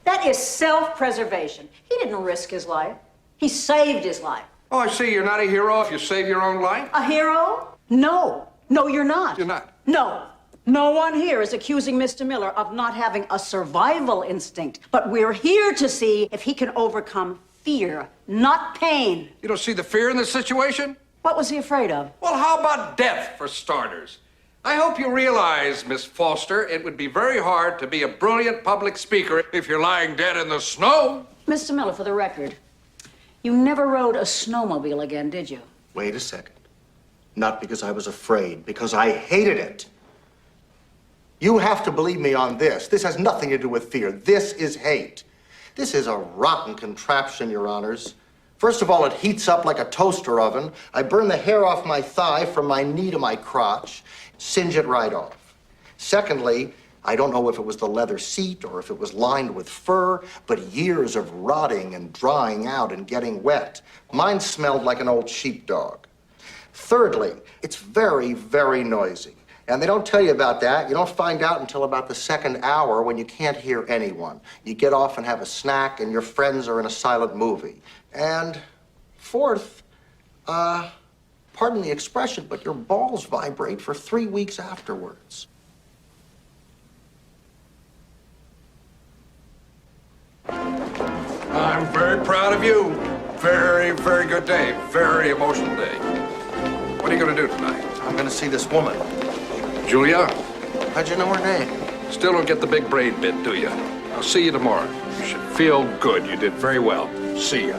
That is self-preservation. He didn't risk his life. He saved his life. Oh, I see. You're not a hero if you save your own life? A hero? No. No, you're not. You're not? No. No one here is accusing Mr. Miller of not having a survival instinct. But we're here to see if he can overcome fear, not pain. You don't see the fear in this situation? What was he afraid of? Well, how about death, for starters? I hope you realize, Miss Foster, it would be very hard to be a brilliant public speaker if you're lying dead in the snow. Mr. Miller, for the record, you never rode a snowmobile again, did you? Wait a second. Not because I was afraid, because I hated it. You have to believe me on this. This has nothing to do with fear. This is hate. This is a rotten contraption, Your Honors. First of all, it heats up like a toaster oven. I burn the hair off my thigh from my knee to my crotch, singe it right off. Secondly, I don't know if it was the leather seat or if it was lined with fur, but years of rotting and drying out and getting wet. Mine smelled like an old sheepdog. Thirdly, it's very, very noisy. And they don't tell you about that. You don't find out until about the second hour when you can't hear anyone. You get off and have a snack and your friends are in a silent movie. And fourth, pardon the expression, but your balls vibrate for 3 weeks afterwards. I'm very proud of you. Very, very good day. Very emotional day. What are you going to do tonight? I'm going to see this woman. Julia? How'd you know her name? Still don't get the big brain bit, do you? I'll see you tomorrow. You should feel good. You did very well. See ya.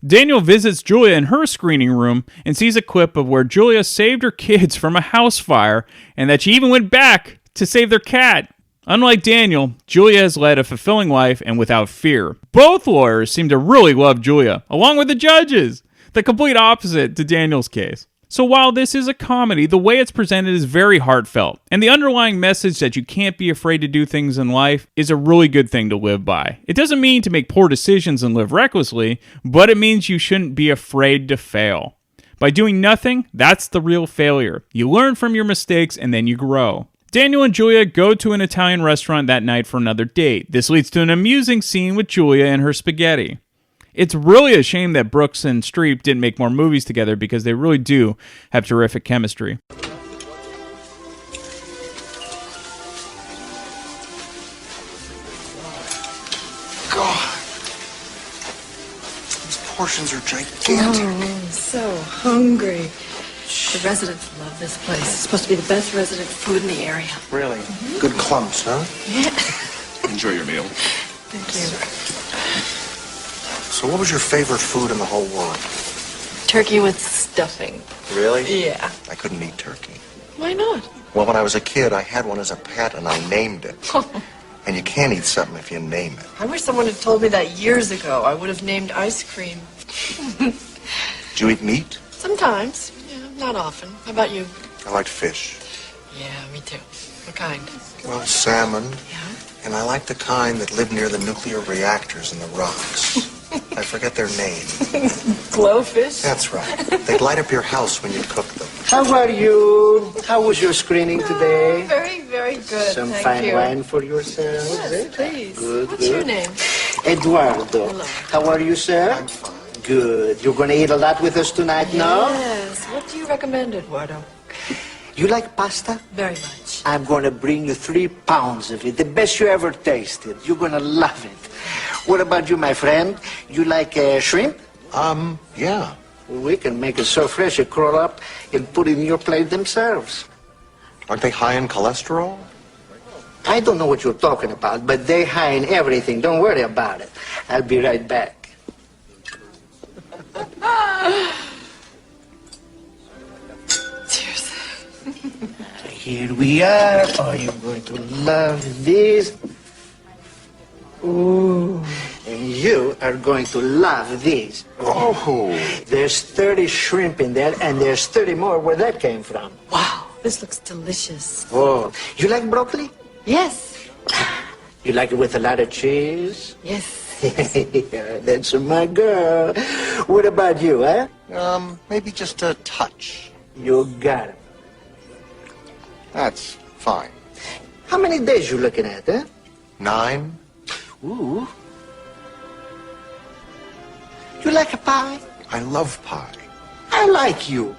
Daniel visits Julia in her screening room and sees a clip of where Julia saved her kids from a house fire and that she even went back to save their cat. Unlike Daniel, Julia has led a fulfilling life and without fear. Both lawyers seem to really love Julia, along with the judges, the complete opposite to Daniel's case. So while this is a comedy, the way it's presented is very heartfelt, and the underlying message that you can't be afraid to do things in life is a really good thing to live by. It doesn't mean to make poor decisions and live recklessly, but it means you shouldn't be afraid to fail. By doing nothing, that's the real failure. You learn from your mistakes and then you grow. Daniel and Julia go to an Italian restaurant that night for another date. This leads to an amusing scene with Julia and her spaghetti. It's really a shame that Brooks and Streep didn't make more movies together because they really do have terrific chemistry. God, these portions are gigantic. Oh, I'm so hungry. The residents love this place. It's supposed to be the best resident food in the area. Really? Good clumps, huh? Yeah. Enjoy your meal. Thank you. So what was your favorite food in the whole world? Turkey with stuffing. Really? Yeah. I couldn't eat turkey. Why not? Well, when I was a kid, I had one as a pet, and I named it. And you can't eat something if you name it. I wish someone had told me that years ago. I would have named ice cream. Do you eat meat? Sometimes. Yeah, not often. How about you? I like fish. Yeah, me too. What kind? Well, salmon. Yeah? And I like the kind that live near the nuclear reactors in the rocks. I forget their name. Glowfish? That's right. They'd light up your house when you cook them. How are you? How was your screening today? Very, very good. Some Thank fine you. wine for yourself. Yes, please. Good, What's your name? Eduardo. Hello. How are you, sir? I'm fine. Good. You're going to eat a lot with us tonight, no? Yes. What do you recommend, Eduardo? You like pasta? Very much. I'm going to bring you 3 pounds of it, the best you ever tasted. You're going to love it. What about you, my friend? You like shrimp? Yeah. We can make it so fresh you crawl up and put it in your plate themselves. Aren't they high in cholesterol? I don't know what you're talking about, but they're high in everything. Don't worry about it. I'll be right back. Cheers. Here we are. Oh, you're going to love this. Ooh. And you are going to love this. Oh. There's 30 shrimp in there, and there's 30 more where that came from. Wow, this looks delicious. Oh, you like broccoli? Yes. You like it with a lot of cheese? Yes. Yeah, that's my girl. What about you, huh? Maybe just a touch. You got it. That's fine. How many days you looking at, huh? 9. Ooh. You like a pie? I love pie. I like you.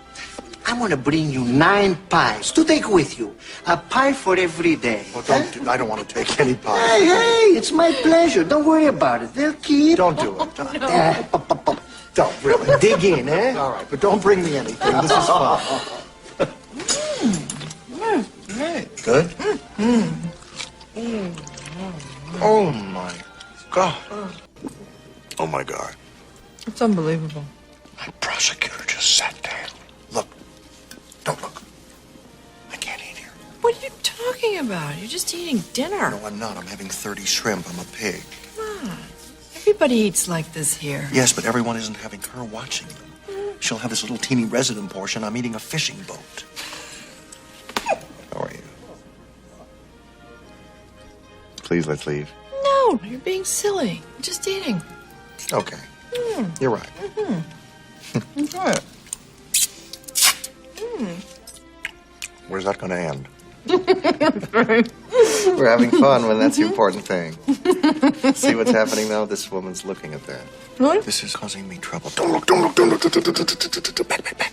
I'm gonna bring you 9 pies to take with you. A pie for every day. Well, I don't want to take any pie. Hey, it's my pleasure. Don't worry about it. They'll keep. Don't do it. Don't, Don't really. Dig in, eh? All right, but don't bring me anything. This is fun. Good? Oh, my God. Oh, my God. It's unbelievable. My prosecutor just sat there. about? You're just eating dinner. No, I'm not. I'm having 30 shrimp. I'm a pig. Come on. Everybody eats like this here. Yes, but everyone isn't having her watching them. She'll have this little teeny resident portion. I'm eating a fishing boat. How are you? Please, let's leave. No, you're being silly. You're just eating. Okay. You're right. Enjoy it. Where's that going to end? We're having fun when that's the important thing. See what's happening now? This woman's looking at that. What? This is causing me trouble. Don't look, don't look, don't look. Back.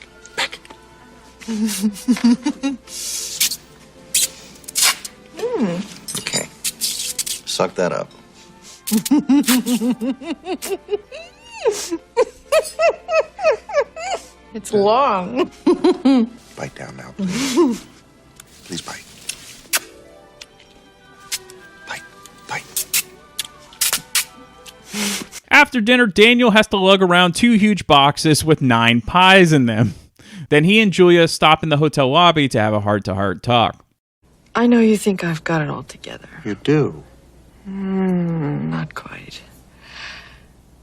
Okay. Suck that up. It's long. Bite down now, please. Please bite. After dinner, Daniel has to lug around 2 huge boxes with 9 pies in them. Then he and Julia stop in the hotel lobby to have a heart-to-heart talk. I know you think I've got it all together. You do? Not quite.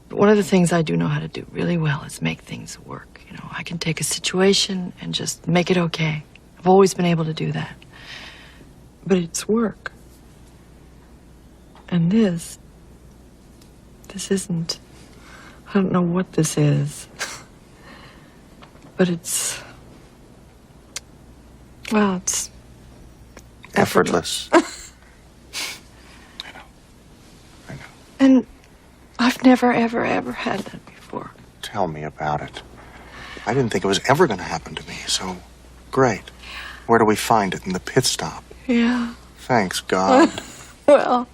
But one of the things I do know how to do really well is make things work. You know, I can take a situation and just make it okay. I've always been able to do that. But it's work. And this isn't. I don't know what this is. But it's. Well, it's. Effortless. And I've never, ever, ever had that before. Tell me about it. I didn't think it was ever going to happen to me, so great. Where do we find it? In the pit stop? Yeah. Thanks, God. Well,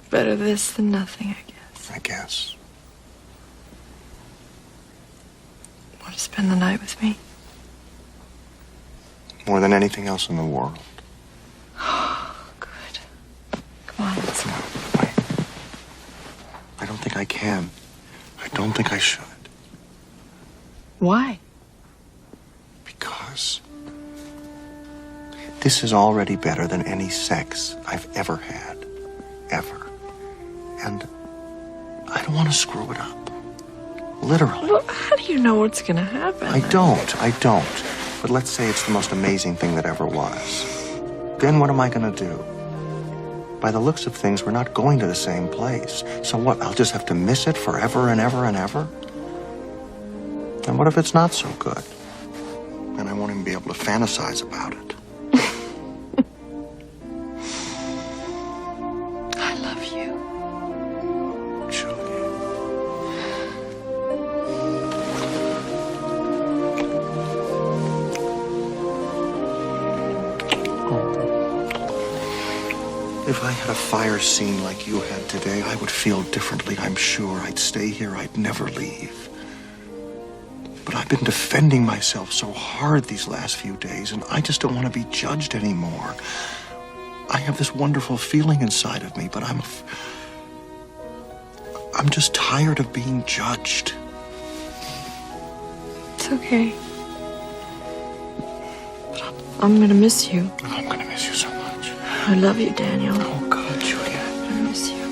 better this than nothing, I guess. I guess. Want to spend the night with me? More than anything else in the world. Good. Come on, let's go. Wait. I don't think I can. I don't think I should. Why? Because this is already better than any sex I've ever had. Ever. And I don't want to screw it up. Literally. Well, how do you know what's going to happen? I don't. But let's say it's the most amazing thing that ever was. Then what am I going to do? By the looks of things, we're not going to the same place. So what, I'll just have to miss it forever and ever and ever? And what if it's not so good? And I won't even be able to fantasize about it. I love you. Julia. If I had a fire scene like you had today, I would feel differently, I'm sure. I'd stay here, I'd never leave. But I've been defending myself so hard these last few days, and I just don't want to be judged anymore. I have this wonderful feeling inside of me, but I'm just tired of being judged. It's okay. But I'm going to miss you. Oh, I'm going to miss you so much. I love you, Daniel. Oh, God, Julia. I miss you.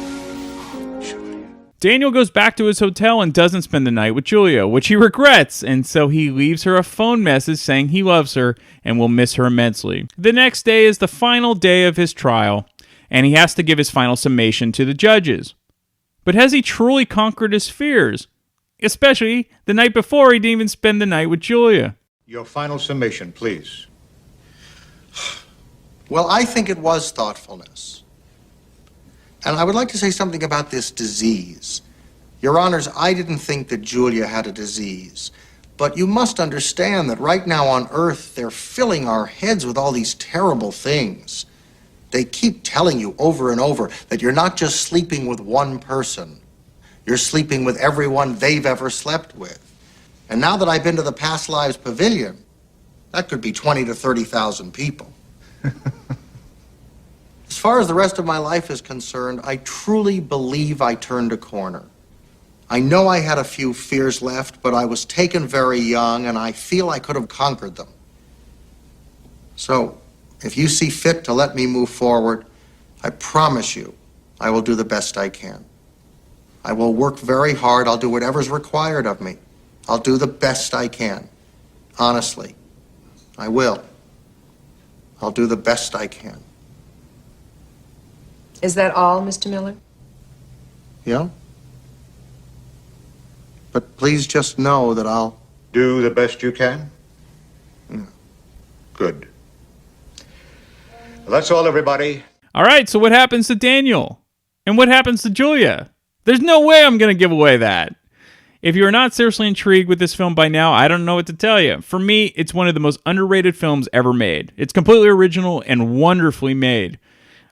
Daniel goes back to his hotel and doesn't spend the night with Julia, which he regrets, and so he leaves her a phone message saying he loves her and will miss her immensely. The next day is the final day of his trial, and he has to give his final summation to the judges. But has he truly conquered his fears? Especially the night before he didn't even spend the night with Julia. Your final summation, please. Well, I think it was thoughtfulness. And I would like to say something about this disease. Your Honors, I didn't think that Julia had a disease. But you must understand that right now on Earth, they're filling our heads with all these terrible things. They keep telling you over and over that you're not just sleeping with one person. You're sleeping with everyone they've ever slept with. And now that I've been to the Past Lives Pavilion, that could be 20 to 30,000 people. As far as the rest of my life is concerned, I truly believe I turned a corner. I know I had a few fears left, but I was taken very young, and I feel I could have conquered them. So, If you see fit to let me move forward, I promise you I will do the best I can. I will work very hard. I'll do whatever's required of me. I'll do the best I can. Honestly, I will. I'll do the best I can. Is that all, Mr. Miller? Yeah? But please just know that I'll... Do the best you can? Good. Well, that's all, everybody. All right, so what happens to Daniel? And what happens to Julia? There's no way I'm going to give away that. If you're not seriously intrigued with this film by now, I don't know what to tell you. For me, it's one of the most underrated films ever made. It's completely original and wonderfully made.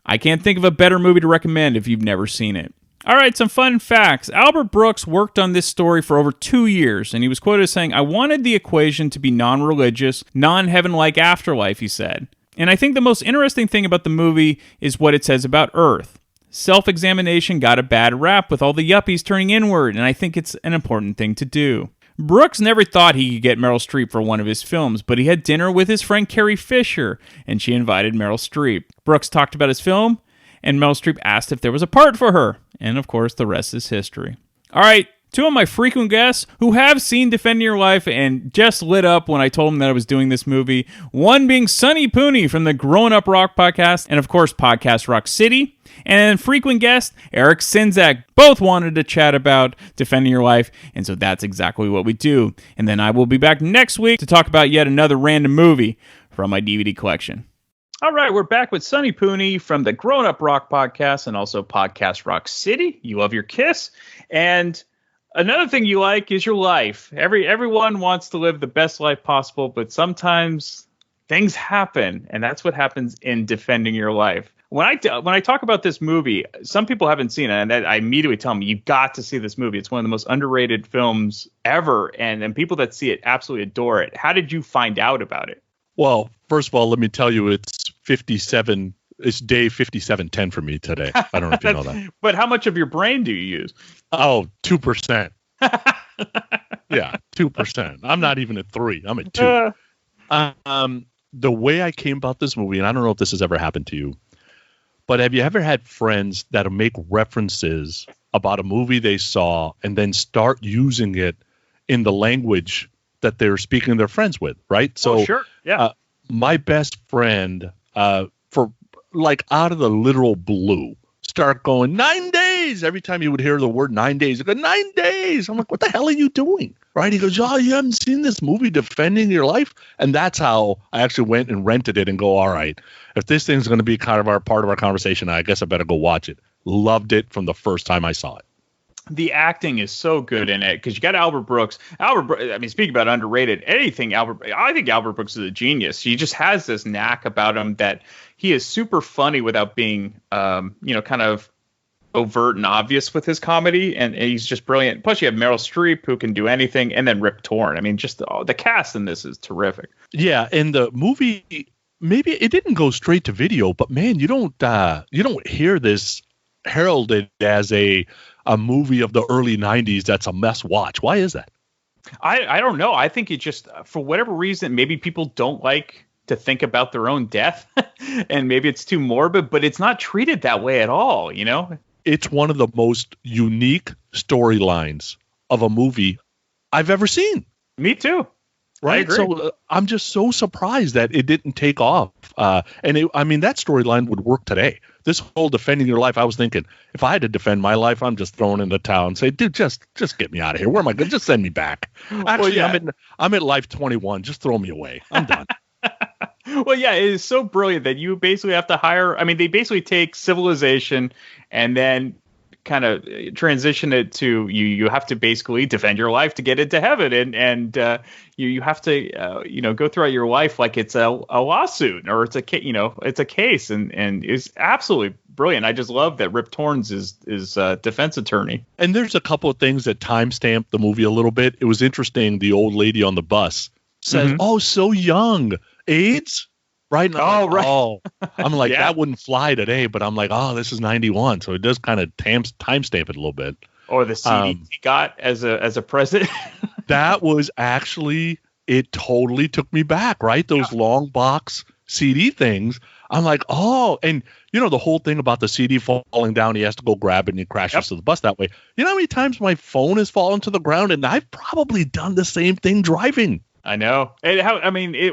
I can't think of a better movie to recommend if you've never seen it. All right, some fun facts. Albert Brooks worked on this story for over 2 years, and he was quoted as saying, "I wanted the equation to be non-religious, non-heaven-like afterlife," he said. And I think the most interesting thing about the movie is what it says about Earth. Self-examination got a bad rap with all the yuppies turning inward, and I think it's an important thing to do. Brooks never thought he could get Meryl Streep for one of his films, but he had dinner with his friend Carrie Fisher, and she invited Meryl Streep. Brooks talked about his film, and Meryl Streep asked if there was a part for her. And of course, the rest is history. All right, two of my frequent guests who have seen Defending Your Life and just lit up when I told them that I was doing this movie. One being Sonny Pooney from the Growing Up Rock podcast, and of course, Podcast Rock City. And frequent guest, Eric Sinzak. Both wanted to chat about Defending Your Life, and so that's exactly what we do. And then I will be back next week to talk about yet another random movie from my DVD collection. All right, we're back with Sonny Pooney from the Grown Up Rock podcast and also Podcast Rock City. You love your Kiss. And another thing you like is your life. Everyone wants to live the best life possible, but sometimes things happen, and that's what happens in Defending Your Life. When I talk about this movie, some people haven't seen it, and I immediately tell them, you've got to see this movie. It's one of the most underrated films ever, and people that see it absolutely adore it. How did you find out about it? Well, first of all, let me tell you, it's 57. It's day 5710 for me today. I don't know if you know that. But how much of your brain do you use? Oh, 2%. Yeah, 2%. I'm not even at 3. I'm at 2. The way I came about this movie, and I don't know if this has ever happened to you, but have you ever had friends that make references about a movie they saw and then start using it in the language that they're speaking to their friends with, right? So, sure. Yeah. My best friend, for like out of the literal blue, start going 9 days. Every time you would hear the word 9 days, you go 9 days. I'm like, what the hell are you doing? Right? He goes, oh, you haven't seen this movie Defending Your Life? And that's how I actually went and rented it and go, all right, if this thing's going to be kind of our part of our conversation, I guess I better go watch it. Loved it from the first time I saw it. The acting is so good in it because you got Albert Brooks. I mean, speaking about underrated, I think Albert Brooks is a genius. He just has this knack about him that he is super funny without being, kind of overt and obvious with his comedy, and he's just brilliant. Plus, you have Meryl Streep who can do anything, and then Rip Torn. I mean, just the cast in this is terrific. Yeah, and the movie, maybe it didn't go straight to video, but man, you don't hear this heralded as a movie of the early 90s that's a must watch. Why is that? I don't know. I think it just, for whatever reason, maybe people don't like to think about their own death and maybe it's too morbid, but it's not treated that way at all, you know? It's one of the most unique storylines of a movie I've ever seen. Me too. Right. So I'm just so surprised that it didn't take off. That storyline would work today. This whole Defending Your Life, I was thinking, if I had to defend my life, I'm just throwing in the towel and say, dude, just get me out of here. Where am I going? Just send me back. Actually, well, yeah. I'm at life 21. Just throw me away. I'm done. Well, yeah, it is so brilliant that you basically have to hire. I mean, they basically take civilization and then kind of transition it to you have to basically defend your life to get into heaven, and you have to go throughout your life like it's a lawsuit or it's a case, and it's absolutely brilliant. I just love that Rip Torn's is defense attorney. And there's a couple of things that timestamp the movie a little bit. It was interesting. The old lady on the bus says, "Oh, so young, AIDS." Right. Right. I'm like, yeah. That wouldn't fly today, but I'm like, this is 91. So it does kind of timestamp it a little bit. Or the CD he got as a president. That was actually, it totally took me back, right? Those long box CD things, I'm like, oh, and the whole thing about the CD falling down, he has to go grab it and he crashes to the bus that way. You know how many times my phone has fallen to the ground, and I've probably done the same thing driving. I know.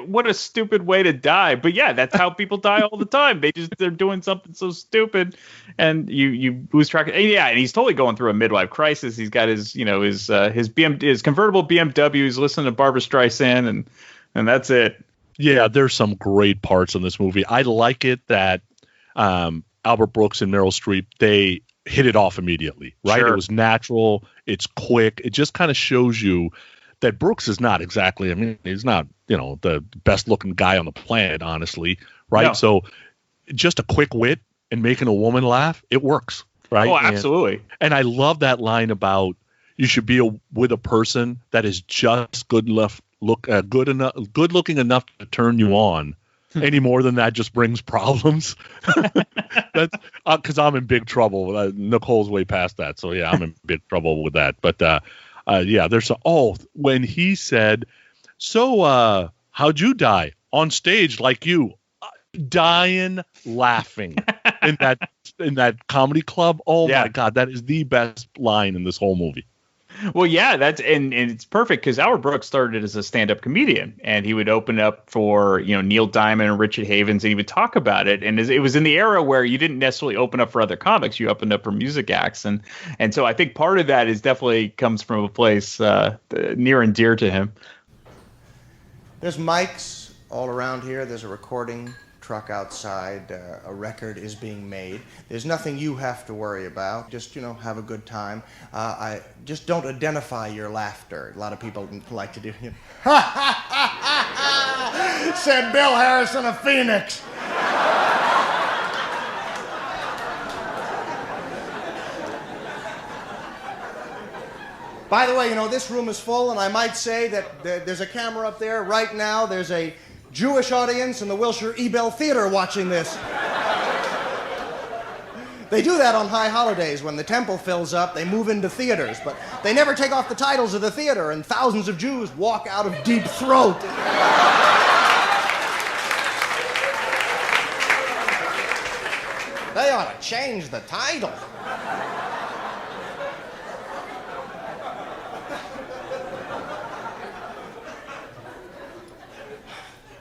What a stupid way to die. But yeah, that's how people die all the time. They're doing something so stupid, and you lose track. And he's totally going through a midlife crisis. He's got his convertible BMW. He's listening to Barbra Streisand, and that's it. Yeah, there's some great parts in this movie. I like it that Albert Brooks and Meryl Streep, they hit it off immediately, right? Sure. It was natural. It's quick. It just kind of shows you that Brooks is not exactly, he's not, the best looking guy on the planet, honestly, right? No. So just a quick wit and making a woman laugh, it works, right? Oh, absolutely. And I love that line about you should be with a person that is just good looking enough to turn you on. Any more than that just brings problems. That's because I'm in big trouble. Nicole's way past that, so yeah, I'm in big trouble with that. But there's when he said, "So, how'd you die on stage like you?" Dying laughing in that comedy club. Oh my God, that is the best line in this whole movie. Well, yeah, that's and it's perfect because Albert Brooks started as a stand-up comedian, and he would open up for Neil Diamond and Richard Havens, and he would talk about it. And it was in the era where you didn't necessarily open up for other comics; you opened up for music acts, and so I think part of that is definitely comes from a place near and dear to him. There's mics all around here. There's a recording truck outside. A record is being made. There's nothing you have to worry about. Just, have a good time. I just don't identify your laughter. A lot of people like to do, said Bill Harrison of Phoenix. By the way, this room is full, and I might say that there's a camera up there right now. There's a Jewish audience in the Wilshire Ebell Theater watching this. They do that on high holidays. When the temple fills up, they move into theaters, but they never take off the titles of the theater, and thousands of Jews walk out of Deep Throat. They ought to change the title.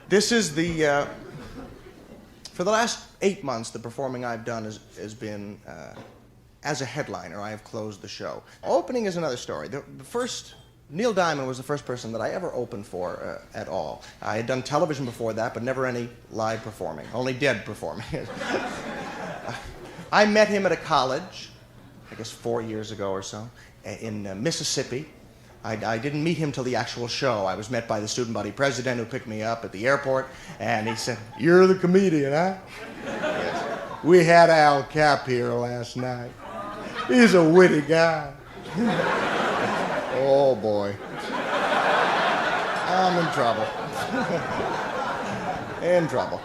This is for the last 8 months, the performing I've done has been as a headliner. I have closed the show. Opening is another story. The first, Neil Diamond was the first person that I ever opened for at all. I had done television before that, but never any live performing, only dead performing. I met him at a college, I guess 4 years ago or so, in Mississippi. I didn't meet him till the actual show. I was met by the student body president who picked me up at the airport, and he said, "You're the comedian, huh?" Yes. "We had Al Cap here last night. He's a witty guy." Oh, boy. I'm in trouble. In trouble.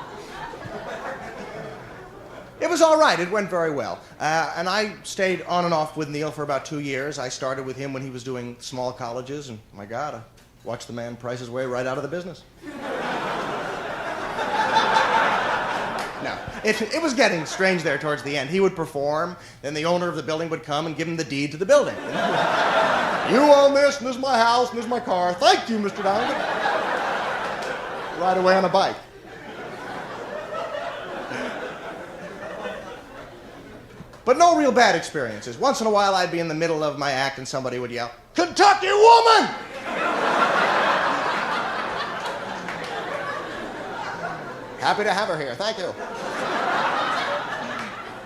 It was all right. It went very well. And I stayed on and off with Neil for about 2 years. I started with him when he was doing small colleges, and my God, I watched the man price his way right out of the business. No, it was getting strange there towards the end. He would perform, then the owner of the building would come and give him the deed to the building. "You own this, and this is my house, and this is my car. Thank you, Mr. Donovan." Right away on a bike. But no real bad experiences. Once in a while, I'd be in the middle of my act and somebody would yell, "Kentucky woman!" Happy to have her here. Thank you.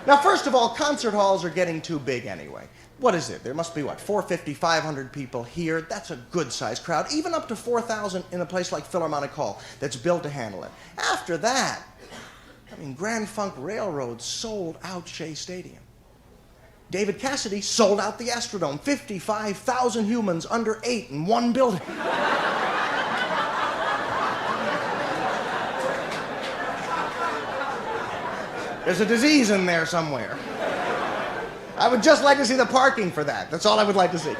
Now, first of all, concert halls are getting too big anyway. What is it? There must be, 450, 500 people here. That's a good-sized crowd, even up to 4,000 in a place like Philharmonic Hall that's built to handle it. After that, Grand Funk Railroad sold out Shea Stadium. David Cassidy sold out the Astrodome. 55,000 humans under 8 in one building. There's a disease in there somewhere. I would just like to see the parking for that. That's all I would like to see.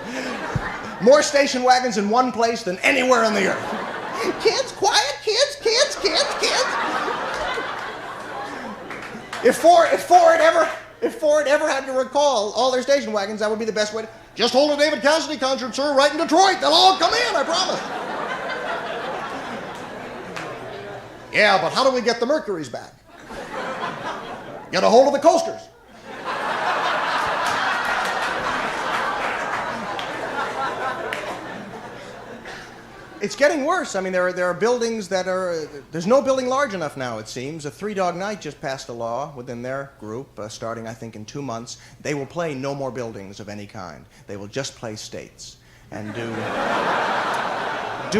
More station wagons in one place than anywhere on the earth. Kids, quiet, kids. If Ford ever had to recall all their station wagons, that would be the best way to... Just hold a David Cassidy concert, sir, right in Detroit. They'll all come in, I promise. Yeah, but how do we get the Mercuries back? Get a hold of the coasters. It's getting worse. I mean, there are buildings that are... There's no building large enough now, it seems. A Three Dog Night just passed a law within their group, starting, I think, in 2 months. They will play no more buildings of any kind. They will just play states and do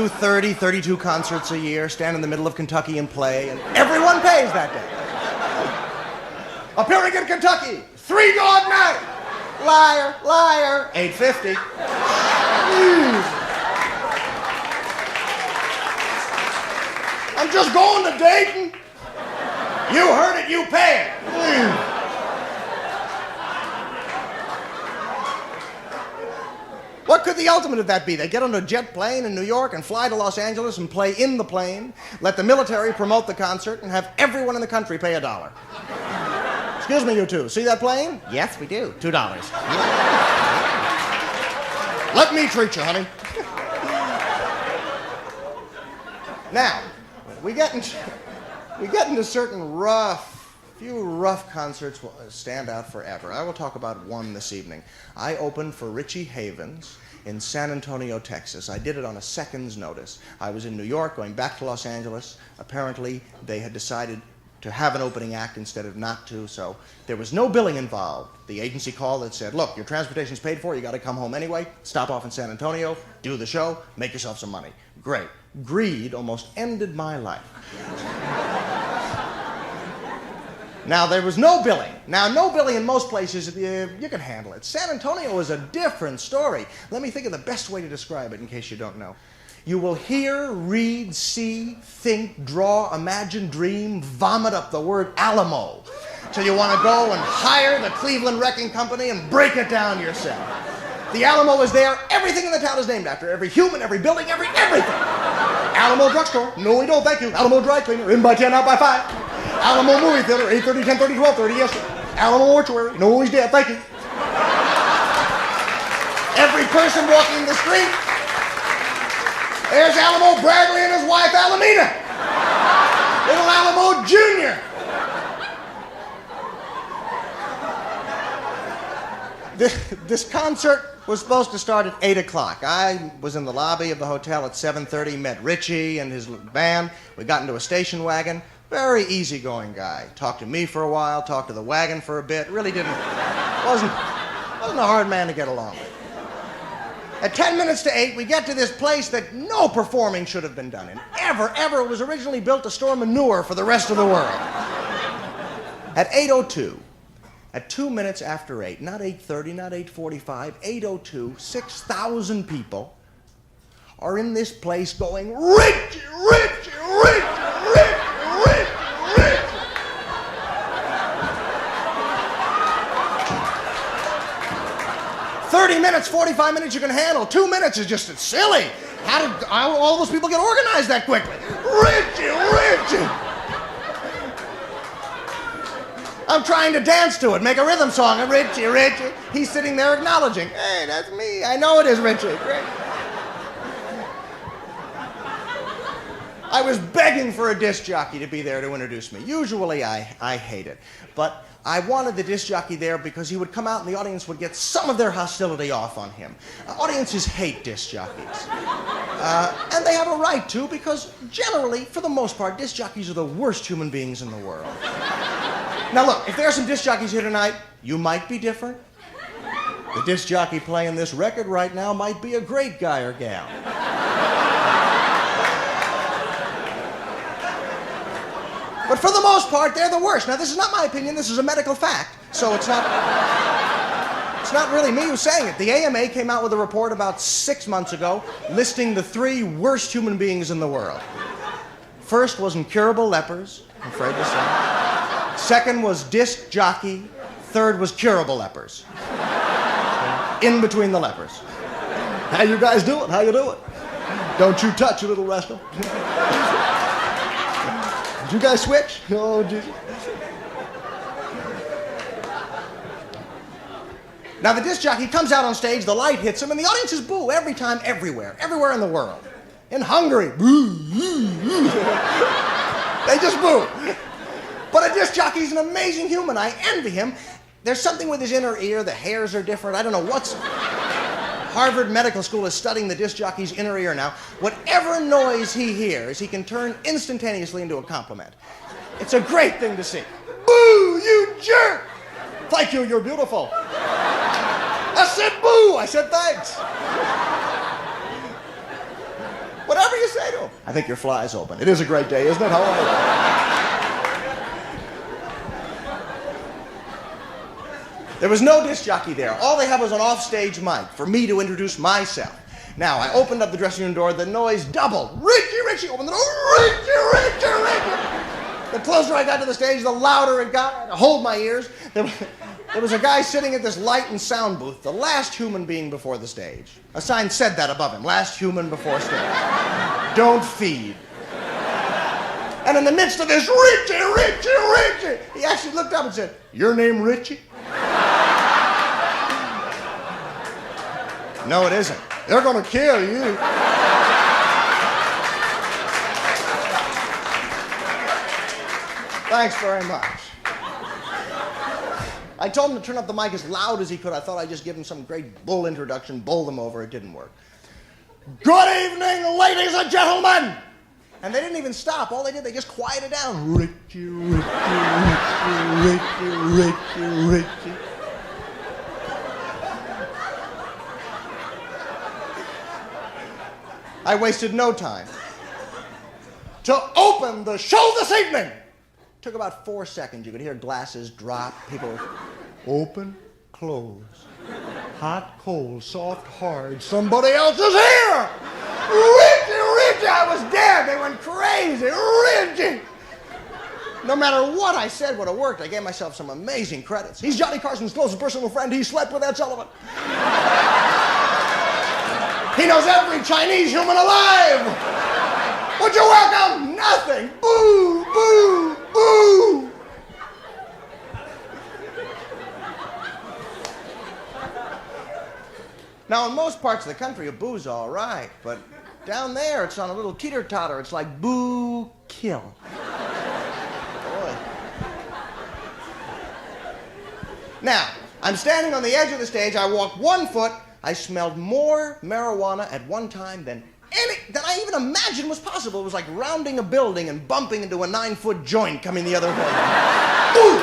30, 32 concerts a year, stand in the middle of Kentucky and play, and everyone pays that day. Appearing in Kentucky, Three Dog Night. Liar, liar, $8.50. I'm just going to Dayton. You heard it, you pay it. What could the ultimate of that be? They get on a jet plane in New York and fly to Los Angeles and play in the plane, let the military promote the concert, and have everyone in the country pay $1. Excuse me, you two. See that plane? Yes, we do. $2. Let me treat you, honey. Now, we get into certain few rough concerts will stand out forever. I will talk about one this evening. I opened for Richie Havens in San Antonio, Texas. I did it on a second's notice. I was in New York, going back to Los Angeles. Apparently, they had decided to have an opening act instead of not to, so there was no billing involved. The agency called and said, look, your transportation's paid for, you got to come home anyway, stop off in San Antonio, do the show, make yourself some money. Great. Greed almost ended my life. Now, there was no billing. Now, no billing in most places, you can handle it. San Antonio is a different story. Let me think of the best way to describe it in case you don't know. You will hear, read, see, think, draw, imagine, dream, vomit up the word Alamo till you want to go and hire the Cleveland Wrecking Company and break it down yourself. The Alamo is there. Everything in the town is named after. Every human, every building, everything. Alamo Drugstore. No, we don't, thank you. Alamo Dry Cleaner. In by 10, out by 5. Alamo Movie Theater. 8:30, 10:30, 12:30. Yes, sir. Alamo Mortuary. No, he's dead. Thank you. Every person walking the street. There's Alamo Bradley and his wife, Alameda. Little Alamo Jr. This concert was supposed to start at 8 o'clock. I was in the lobby of the hotel at 7:30, met Richie and his band. We got into a station wagon. Very easygoing guy. Talked to me for a while, talked to the wagon for a bit. Really wasn't a hard man to get along with. At 10 minutes to 8, we get to this place that no performing should have been done in. Ever. It was originally built to store manure for the rest of the world. At 8:02, at 2 minutes after 8, not 8:30, not 8:45, 8:02, 6,000 people are in this place going, Richie, Richie, Richie, Richie, Richie, Richie. 30 minutes, 45 minutes you can handle. 2 minutes is just silly. How did all those people get organized that quickly? Richie, Richie. I'm trying to dance to it, make a rhythm song. Richie, Richie. He's sitting there acknowledging, hey, that's me. I know it is Richie. Great. I was begging for a disc jockey to be there to introduce me. Usually I hate it. But I wanted the disc jockey there because he would come out and the audience would get some of their hostility off on him. Audiences hate disc jockeys. And they have a right to, because generally, for the most part, disc jockeys are the worst human beings in the world. Now look, if there are some disc jockeys here tonight, you might be different. The disc jockey playing this record right now might be a great guy or gal. But for the most part, they're the worst. Now, this is not my opinion. This is a medical fact. So it's not really me who's saying it. The AMA came out with a report about 6 months ago listing the 3 worst human beings in the world. First was incurable lepers, I'm afraid to say. Second was disc jockey. Third was curable lepers. In between the lepers. How you guys doing? How you doing? Don't you touch, you little rascal. Did you guys switch? Oh, Jesus. Now, the disc jockey comes out on stage, the light hits him, and the audiences boo every time, everywhere in the world. In Hungary, boo. They just boo. But a disc jockey's an amazing human. I envy him. There's something with his inner ear. The hairs are different. I don't know what's... Harvard Medical School is studying the disc jockey's inner ear now. Whatever noise he hears, he can turn instantaneously into a compliment. It's a great thing to see. Boo, you jerk! Thank you, you're beautiful. I said boo, I said thanks. Whatever you say to him. I think your fly's open. It is a great day, isn't it? How are you? There was no disc jockey there. All they had was an offstage mic for me to introduce myself. Now, I opened up the dressing room door, the noise doubled. Richie, Richie, open the door. Richie, Richie, Richie. The closer I got to the stage, the louder it got. I had to hold my ears. There was a guy sitting at this light and sound booth, the last human being before the stage. A sign said that above him, last human before stage. Don't feed. And in the midst of this, Richie, Richie, Richie, he actually looked up and said, your name Richie? No, it isn't. They're going to kill you. Thanks very much. I told him to turn up the mic as loud as he could. I thought I'd just give him some great bull introduction, bowl them over. It didn't work. Good evening, ladies and gentlemen. And they didn't even stop. All they did, they just quieted down. Richie, Richie, Richie, Richie, Richie, Richie. I wasted no time. To open the show this evening. Took about 4 seconds. You could hear glasses drop. People open, close. Hot, cold, soft, hard. Somebody else is here. Richie, Richie, I was dead. They went crazy. Richie. No matter what I said would have worked. I gave myself some amazing credits. He's Johnny Carson's closest personal friend. He slept with Ed Sullivan. He knows every Chinese human alive. Would you welcome? Nothing. Boo, boo, boo. Now, in most parts of the country, a boo's all right, but down there, it's on a little teeter-totter. It's like boo, kill. Boy. Now, I'm standing on the edge of the stage. I walked 1 foot. I smelled more marijuana at one time than I even imagined was possible. It was like rounding a building and bumping into a 9-foot joint coming the other way. Ooh.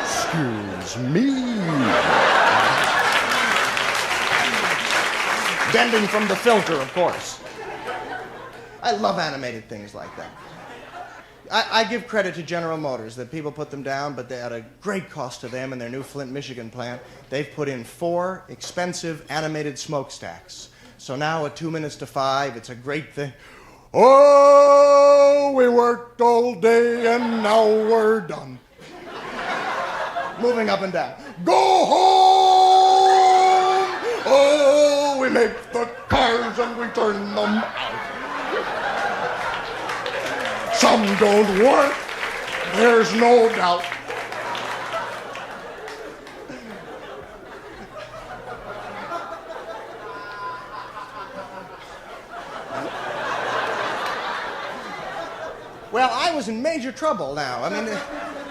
Excuse me. Bending from the filter, of course. I love animated things like that. I give credit to General Motors that people put them down, but they at a great cost to them in their new Flint, Michigan plant. They've put in 4 expensive animated smokestacks. So now at 2 minutes to 5, it's a great thing. Oh, we worked all day and now we're done. Moving up and down. Go home! Oh, we make the cars and we turn them out. Some don't work, there's no doubt. Well, I was in major trouble now. I mean,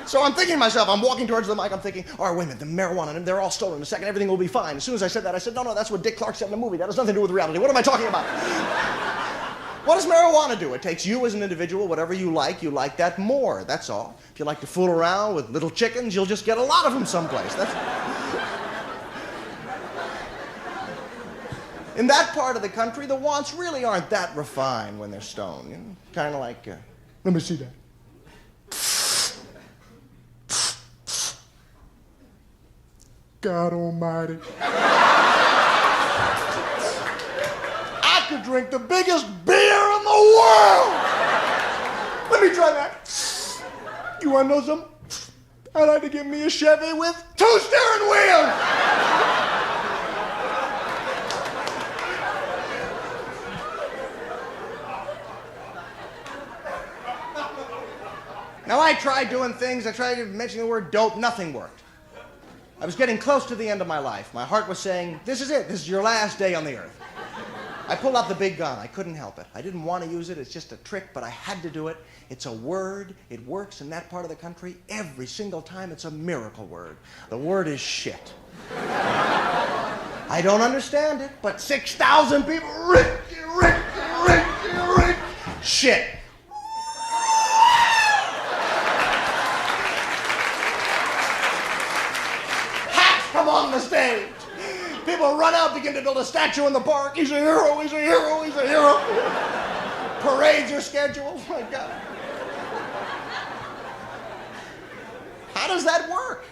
so I'm thinking to myself, I'm walking towards the mic, I'm thinking, all right, wait a minute, the marijuana, they're all stolen in a second, everything will be fine. As soon as I said that, I said, no, that's what Dick Clark said in the movie. That has nothing to do with reality. What am I talking about? What does marijuana do? It takes you as an individual, whatever you like that more, that's all. If you like to fool around with little chickens, you'll just get a lot of them someplace. In that part of the country, the wants really aren't that refined when they're stoned. You know? Kind of like, let me see that. God almighty. I could drink the biggest beer in the world. Let me try that. You want to know something? I'd like to give me a Chevy with 2 steering wheels. Now, I tried doing things. I tried to mention the word dope. Nothing worked. I was getting close to the end of my life. My heart was saying, this is it. This is your last day on the earth. I pulled out the big gun. I couldn't help it. I didn't want to use it. It's just a trick, but I had to do it. It's a word. It works in that part of the country every single time. It's a miracle word. The word is shit. I don't understand it, but 6,000 people, Rick, shit. Hats come on the stage. People run out, begin to build a statue in the park. He's a hero, he's a hero, he's a hero. Parades are scheduled. Oh, my God. How does that work?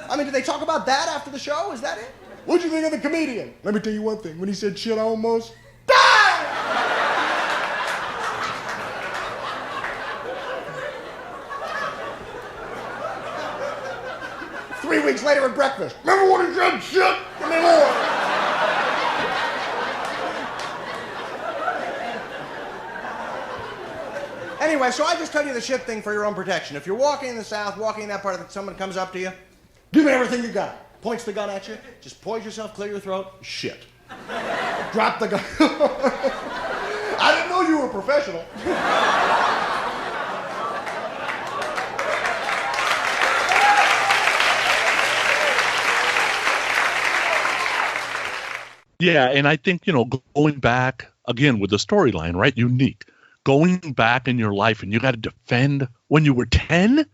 I mean, do they talk about that after the show? Is that it? What'd you think of the comedian? Let me tell you one thing. When he said shit, I almost died! 3 weeks later at breakfast. Remember when he said shit? Give me more. Anyway, so I just tell you the shit thing for your own protection. If you're walking in the South, walking in that part of someone comes up to you, give me everything you got. Points the gun at you, just poise yourself, clear your throat, shit. Drop the gun. I didn't know you were a professional. Yeah, and I think, going back, again, with the storyline, right, unique. Going back in your life and you got to defend when you were 10,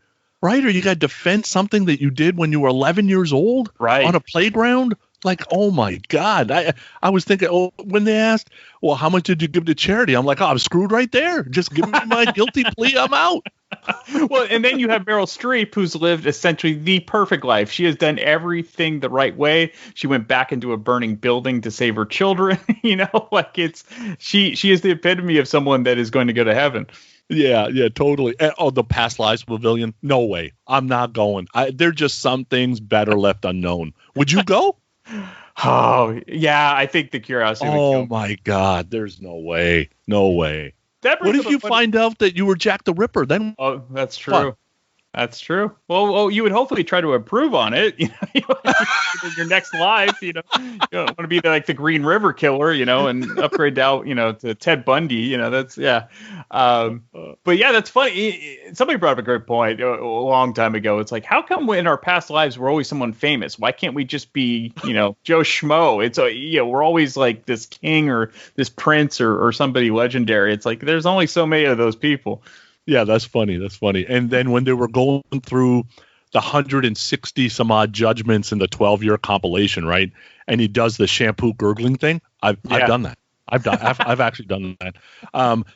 right? Or you got to defend something that you did when you were 11 years old on a playground. Like, oh, my God. I was thinking, when they asked, well, how much did you give to charity? I'm like, I'm screwed right there. Just give me my guilty plea. I'm out. Well, and then you have Meryl Streep, who's lived essentially the perfect life. She has done everything the right way. She went back into a burning building to save her children. She is the epitome of someone that is going to go to heaven. Yeah, totally. The Past Lives Pavilion? No way. I'm not going. There are just some things better left unknown. Would you go? Oh, yeah, I think the curiosity would kill me. My God, there's no way. No way. What if you find out that you were Jack the Ripper? Then that's true. What? That's true. Well, you would hopefully try to improve on it. In your next life, you don't want to be like the Green River Killer, and upgrade out, to Ted Bundy. That's yeah. But yeah, that's funny. Somebody brought up a great point a long time ago. It's like, how come in our past lives we're always someone famous? Why can't we just be, Joe Schmo? It's we're always like this king or this prince or somebody legendary. It's like there's only so many of those people. Yeah, that's funny. And then when they were going through the 160 some odd judgments in the 12-year compilation, right? And he does the shampoo gurgling thing. I've done that. I've actually done that.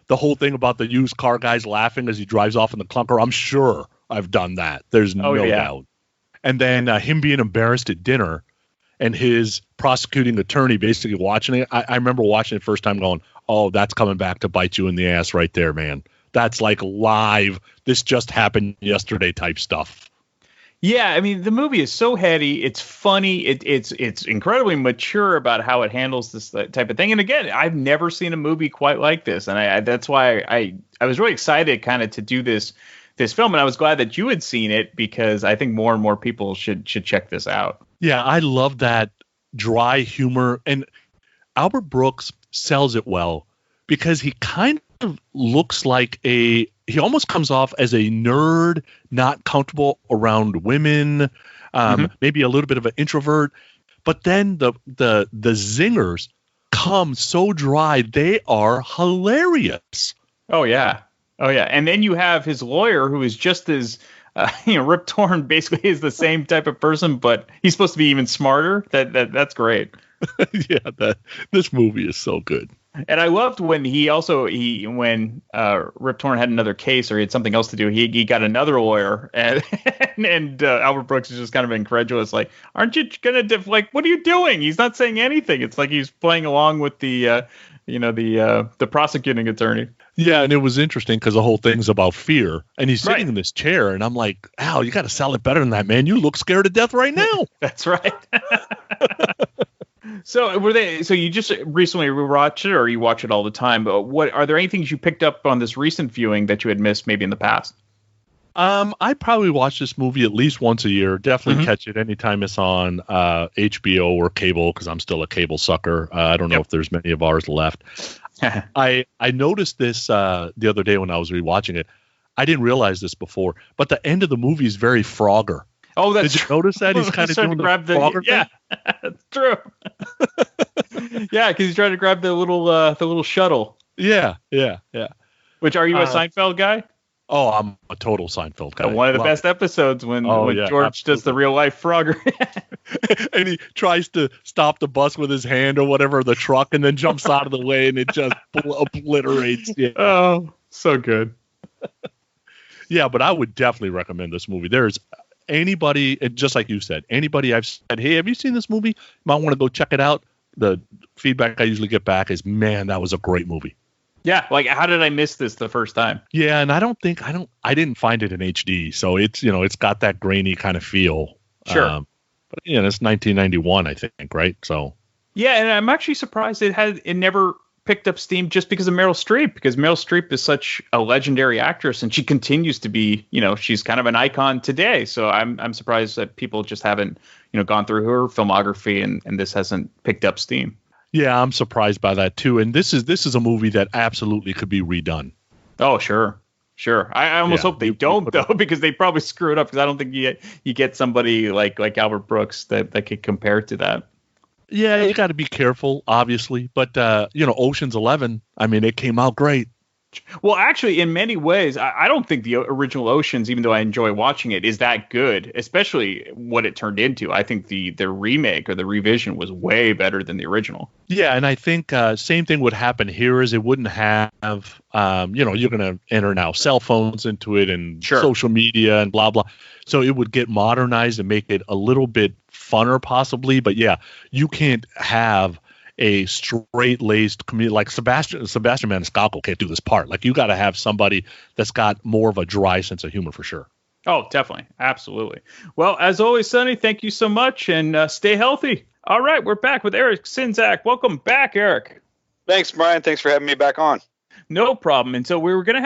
The whole thing about the used car guys laughing as he drives off in the clunker. I'm sure I've done that. There's no doubt. And then him being embarrassed at dinner and his prosecuting attorney basically watching it. I remember watching it first time going, oh, that's coming back to bite you in the ass right there, man. That's like live, this just happened yesterday type stuff. Yeah, I mean, the movie is so heady. It's funny. It's incredibly mature about how it handles this type of thing. And again, I've never seen a movie quite like this. And that's why I was really excited kind of to do this film. And I was glad that you had seen it because I think more and more people should check this out. Yeah, I love that dry humor. And Albert Brooks sells it well because he kind of looks like he almost comes off as a nerd, not comfortable around women, maybe a little bit of an introvert. But then the zingers come so dry, they are hilarious. Oh yeah. And then you have his lawyer, who is just as Rip Torn basically is the same type of person, but he's supposed to be even smarter. That's great. Yeah, this movie is so good. And I loved when when Rip Torn had another case or he had something else to do, he got another lawyer, and Albert Brooks is just kind of incredulous, like, aren't you gonna what are you doing? He's not saying anything. It's like he's playing along with the prosecuting attorney. Yeah, and it was interesting because the whole thing's about fear, and he's sitting in this chair, and I'm like, Al, you got to sell it better than that, man. You look scared to death right now. That's right. So you just recently rewatched it, or you watch it all the time? But are there any things you picked up on this recent viewing that you had missed maybe in the past? I probably watch this movie at least once a year. Definitely Mhm. catch it anytime it's on HBO or cable, because I'm still a cable sucker. I don't know if there's many of ours left. I noticed this the other day when I was rewatching it. I didn't realize this before, but the end of the movie is very Frogger. Oh, that's Did you notice that? He's kind of trying doing to grab the Frogger yeah, that's true. Yeah, because he's trying to grab the little shuttle. thing. Yeah. Which, are you a Seinfeld guy? Oh, I'm a total Seinfeld guy. One of the Love best episodes when yeah, George does the real life Frogger. and he tries to stop the bus with his hand or whatever, the truck, and then jumps out of the way, and it just obliterates. Yeah. Oh, so good. Yeah, but I would definitely recommend this movie. There's anybody, and just like you said, anybody I've said, hey, have you seen this movie? You might want to go check it out. The feedback I usually get back is, man, that was a great movie. Yeah, like, how did I miss this the first time? Yeah, and I didn't find it in HD, so it's got that grainy kind of feel. Sure. But it's 1991, I think, right? So. Yeah, and I'm actually surprised it never picked up steam just because of Meryl Streep, because Meryl Streep is such a legendary actress, and she continues to be, she's kind of an icon today. So I'm surprised that people just haven't, gone through her filmography and this hasn't picked up steam. Yeah, I'm surprised by that too. And this is a movie that absolutely could be redone. Oh, sure. I almost hope they don't, though, because they probably screw it up, because I don't think you get somebody like Albert Brooks that could compare to that. Yeah, you got to be careful, obviously. But, Ocean's 11, I mean, it came out great. Well, actually, in many ways, I don't think the original Oceans, even though I enjoy watching it, is that good, especially what it turned into. I think the remake or the revision was way better than the original. Yeah, and I think same thing would happen here, is it wouldn't have, you're going to enter now cell phones into it and social media and blah, blah. So it would get modernized and make it a little bit funner possibly. But yeah, you can't have a straight-laced comedian like Sebastian Maniscalco can't do this part. Like, you got to have somebody that's got more of a dry sense of humor for sure. Oh, definitely. Absolutely. Well, as always, Sonny, thank you so much, and stay healthy. All right, we're back with Eric Sinzak. Welcome back, Eric. Thanks, Brian. Thanks for having me back on. No problem. And so we're gonna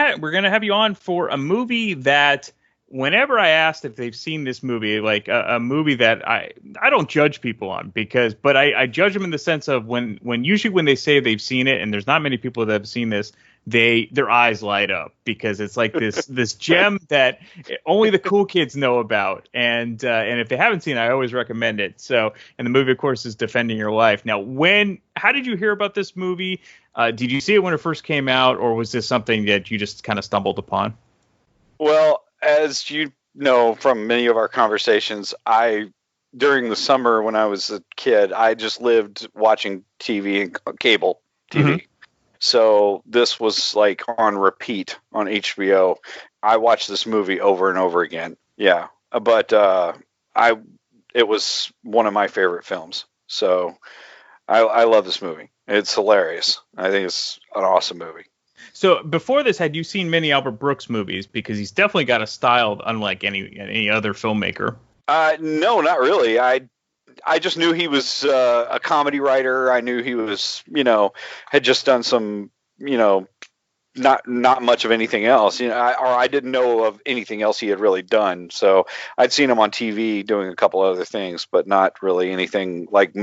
have you on for a movie that, whenever I asked if they've seen this movie, like a movie that I don't judge people on, but I judge them in the sense of when usually when they say they've seen it, and there's not many people that have seen this, their eyes light up, because it's like this gem that only the cool kids know about. And if they haven't seen it, I always recommend it. So, and the movie, of course, is Defending Your Life. Now, how did you hear about this movie? Did you see it when it first came out, or was this something that you just kind of stumbled upon? Well, as you know from many of our conversations, during the summer when I was a kid, I just lived watching TV and cable TV. Mm-hmm. So this was like on repeat on HBO. I watched this movie over and over again. Yeah, but it was one of my favorite films. So I love this movie. It's hilarious. I think it's an awesome movie. So before this, had you seen many Albert Brooks movies? Because he's definitely got a style unlike any other filmmaker. No, not really. I just knew he was a comedy writer. I knew he was, had just done some, not much of anything else. I didn't know of anything else he had really done. So I'd seen him on TV doing a couple other things, but not really anything like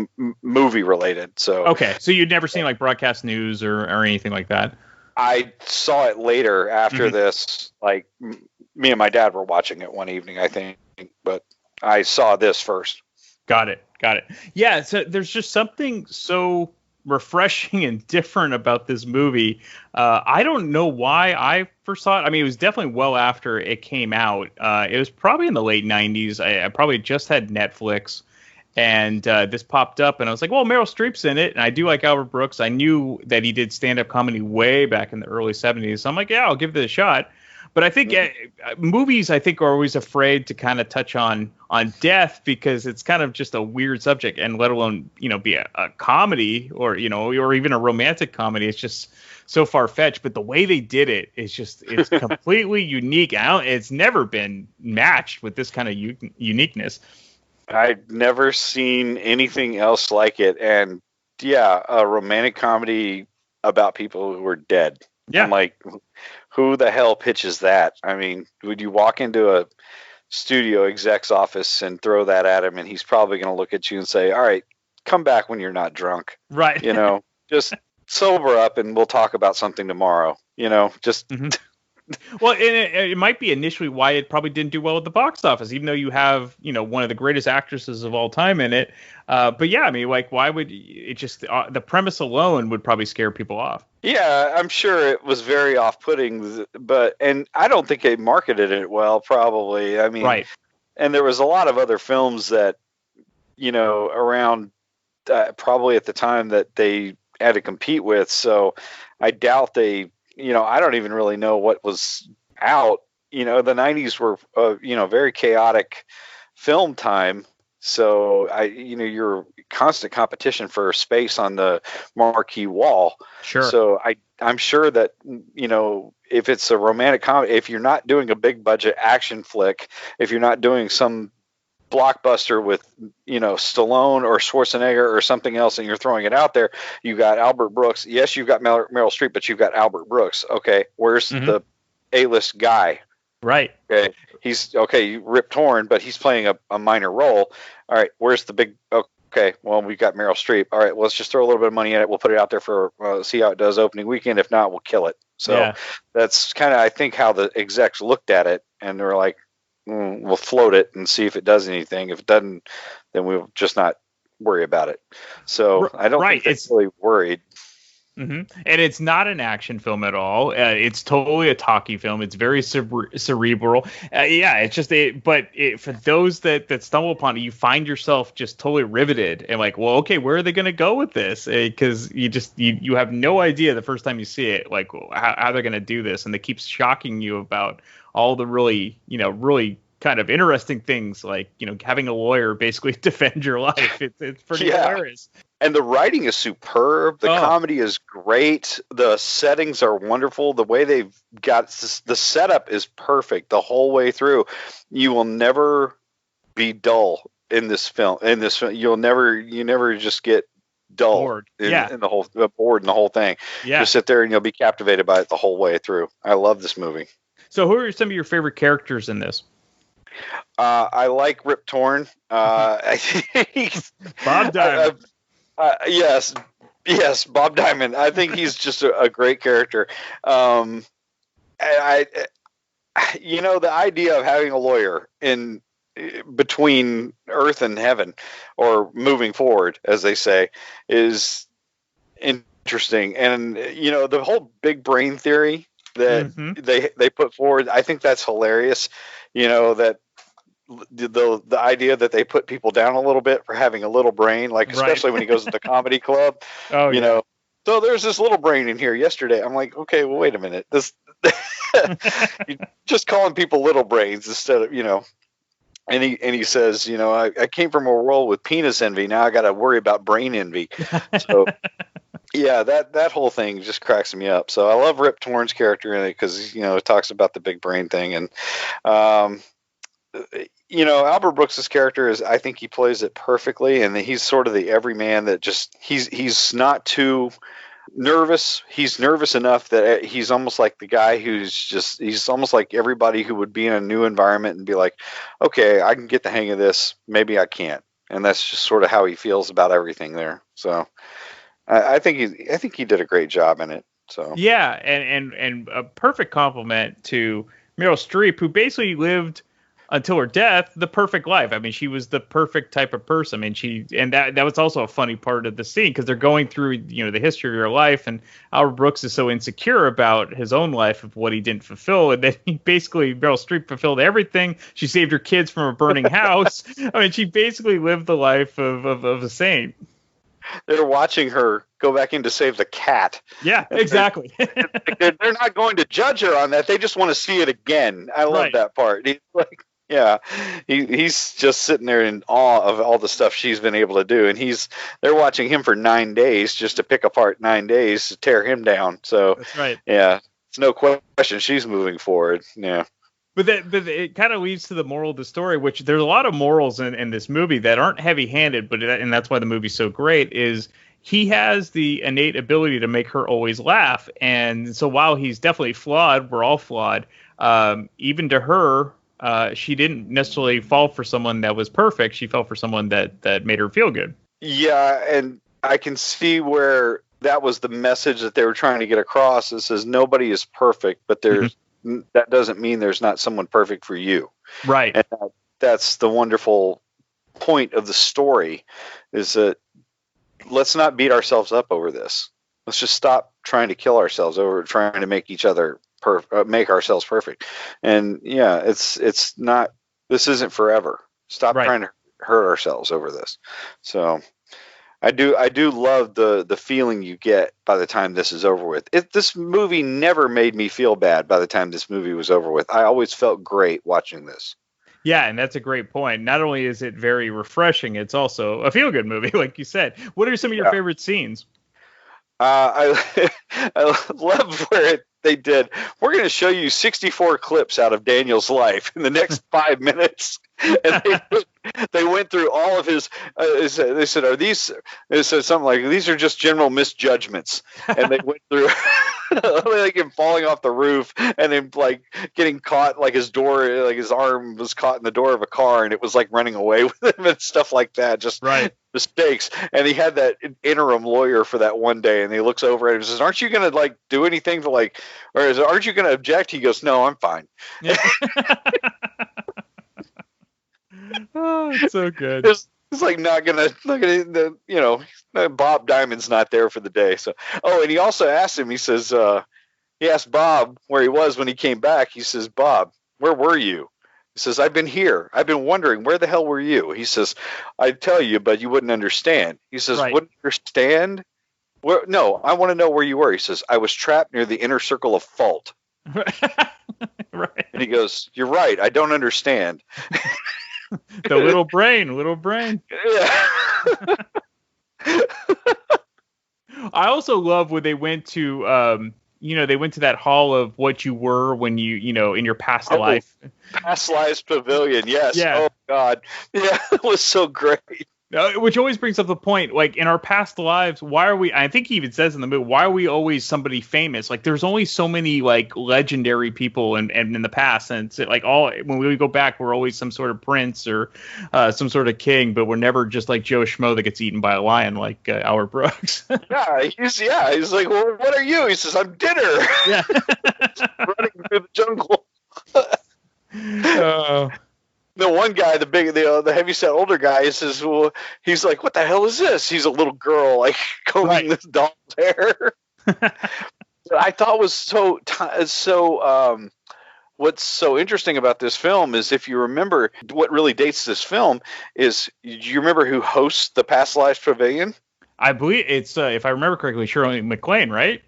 movie related. So okay, so you'd never seen like broadcast news or anything like that? I saw it later after this. Like, me and my dad were watching it one evening, I think, but I saw this first. Got it. Yeah, so there's just something so refreshing and different about this movie. I don't know why I first saw it. I mean, it was definitely well after it came out. It was probably in the late 90s. I probably just had Netflix. And this popped up, and I was like, well, Meryl Streep's in it, and I do like Albert Brooks. I knew that he did stand-up comedy way back in the early 70s, so I'm like, yeah, I'll give it a shot. But I think movies, are always afraid to kind of touch on death, because it's kind of just a weird subject, and let alone, be a comedy or even a romantic comedy. It's just so far-fetched. But the way they did it is it's completely unique. It's never been matched with this kind of uniqueness. I've never seen anything else like it. And yeah, a romantic comedy about people who are dead. Yeah. I'm like, who the hell pitches that? I mean, would you walk into a studio exec's office and throw that at him, and he's probably going to look at you and say, all right, come back when you're not drunk. Right. You know, just sober up and we'll talk about something tomorrow. You know, just... Well, and it might be initially why it probably didn't do well at the box office, even though you have, one of the greatest actresses of all time in it. But yeah, I mean, like, why would it just the premise alone would probably scare people off? Yeah, I'm sure it was very off-putting, and I don't think they marketed it well, probably. I mean, right. And there was a lot of other films that, around probably at the time that they had to compete with. So I doubt they, I don't even really know what was out. The 90s were, very chaotic film time. So you're constant competition for space on the marquee wall. Sure. So I'm sure that, if it's a romantic comedy, if you're not doing a big budget action flick, if you're not doing some blockbuster with, Stallone or Schwarzenegger or something else, and you're throwing it out there, you got Albert Brooks. Yes, you've got Meryl Streep, but you've got Albert Brooks. Okay. Where's the A-list guy? Right. Okay. He's okay. Rip Torn, but he's playing a minor role. All right. Where's the big? Okay. Well, we've got Meryl Streep. All right. Well, let's just throw a little bit of money in it. We'll put it out there for see how it does opening weekend. If not, we'll kill it. So that's kind of, I think, how the execs looked at it, and they're like, we'll float it and see if it does anything. If it doesn't, then we'll just not worry about it. So I don't think they're really worried. And it's not an action film at all. It's totally a talkie film. It's very cerebral. It's just for those that stumble upon it, you find yourself just totally riveted and like, well, okay, where are they going to go with this? Because you have no idea the first time you see it, like how they're going to do this, and they keep shocking you about all the really kind of interesting things, like having a lawyer basically defend your life. It's pretty hilarious. And the writing is superb. The comedy is great. The settings are wonderful. The way they've got the setup is perfect the whole way through. You will never be dull in this film. You never just get dull bored. In the whole bored in the whole thing. Yeah. You'll sit there and you'll be captivated by it the whole way through. I love this movie. So, who are some of your favorite characters in this? I like Rip Torn. I think Bob Diamond. Yes, Bob Diamond. I think he's just a great character. And the idea of having a lawyer in between Earth and heaven, or moving forward, as they say, is interesting. And the whole big brain theory that they put forward, I think that's hilarious. That the idea that they put people down a little bit for having a little brain, like especially when he goes to the comedy club. So there's this little brain in here yesterday. I'm like, okay, well, wait a minute. This you're just calling people little brains instead of, and he says, I came from a world with penis envy. Now I got to worry about brain envy. So yeah, that whole thing just cracks me up. So I love Rip Torn's character in it because, it talks about the big brain thing. And, Albert Brooks's character I think he plays it perfectly. And he's sort of the everyman that just, he's not too nervous. He's nervous enough that he's almost like the guy he's almost like everybody who would be in a new environment and be like, okay, I can get the hang of this. Maybe I can't. And that's just sort of how he feels about everything there. So I think he did a great job in it. So yeah, and a perfect compliment to Meryl Streep, who basically lived until her death the perfect life. I mean, she was the perfect type of person. I mean, that was also a funny part of the scene because they're going through the history of her life, and Albert Brooks is so insecure about his own life of what he didn't fulfill, and then Meryl Streep fulfilled everything. She saved her kids from a burning house. I mean, she basically lived the life of a saint. They're watching her go back in to save the cat. Yeah, exactly. They're not going to judge her on that. They just want to see it again. I love that part. He's like, he's just sitting there in awe of all the stuff she's been able to do, and they're watching him for 9 days just to pick apart 9 days to tear him down. So that's right. Yeah, it's no question she's moving forward. Yeah. But it kind of leads to the moral of the story, which there's a lot of morals in this movie that aren't heavy-handed, and that's why the movie's so great, is he has the innate ability to make her always laugh. And so while he's definitely flawed, we're all flawed. Even to her, she didn't necessarily fall for someone that was perfect. She fell for someone that made her feel good. Yeah, and I can see where that was the message that they were trying to get across. It says nobody is perfect, but that doesn't mean there's not someone perfect for you. Right. And that's the wonderful point of the story, is that let's not beat ourselves up over this. Let's just stop trying to kill ourselves over trying to make each other make ourselves perfect. And yeah, it's not, this isn't forever. Stop trying to hurt ourselves over this. So I do love the feeling you get by the time this is over with. This movie never made me feel bad by the time this movie was over with. I always felt great watching this. Yeah, and that's a great point. Not only is it very refreshing, it's also a feel-good movie, like you said. What are some of your favorite scenes? I love where they did, we're going to show you 64 clips out of Daniel's life in the next 5 minutes. And they went through all of his, they said, are these, it said something like, these are just general misjudgments. And they went through like him falling off the roof and him like getting caught, like his door, like his arm was caught in the door of a car and it was like running away with him and stuff like that. Just mistakes. And he had that interim lawyer for that one day and he looks over at him and says, aren't you going to like do anything to like, or aren't you going to object? He goes, no, I'm fine. Oh, it's so good. It's like not gonna, Bob Diamond's not there for the day. So, and he also asked him, he says, he asked Bob where he was when he came back. He says, Bob, where were you? He says, I've been here. I've been wondering, where the hell were you? He says, I'd tell you, but you wouldn't understand. He says, wouldn't understand? Where? No, I want to know where you were. He says, I was trapped near the inner circle of fault. And he goes, you're right. I don't understand. The little brain. Yeah. I also love when they went to, they went to that hall of what you were when you in your past life. Past lives pavilion. Yes. Yeah. Oh God. Yeah. It was so great. Which always brings up the point, like in our past lives, why are we, I think he even says in the movie, why are we always somebody famous? Like there's only so many like legendary people in the past. And it's like when we go back, we're always some sort of prince or some sort of king, but we're never just like Joe Schmo that gets eaten by a lion like Albert Brooks. He's like, well, what are you? He says, I'm dinner. Yeah. Running through the jungle. The one guy, the heavyset older guy, he says, well, he's like, what the hell is this? He's a little girl, like combing this doll's hair. I thought was what's so interesting about this film is, if you remember, what really dates this film is, do you remember who hosts the Past Lives Pavilion? I believe it's, if I remember correctly, Shirley MacLaine, right?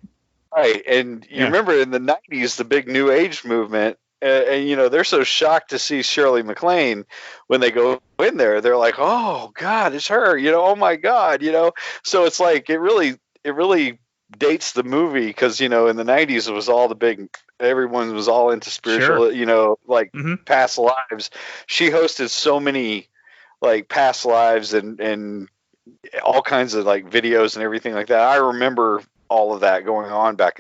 Right, and you remember in the 90s, the big New Age movement, and they're so shocked to see Shirley MacLaine when they go in there. They're like, "Oh God, it's her!" Oh my God, So it's like it really dates the movie because in the '90s it was all the big. Everyone was all into spiritual, past lives. She hosted so many like past lives and all kinds of like videos and everything like that. I remember all of that going on back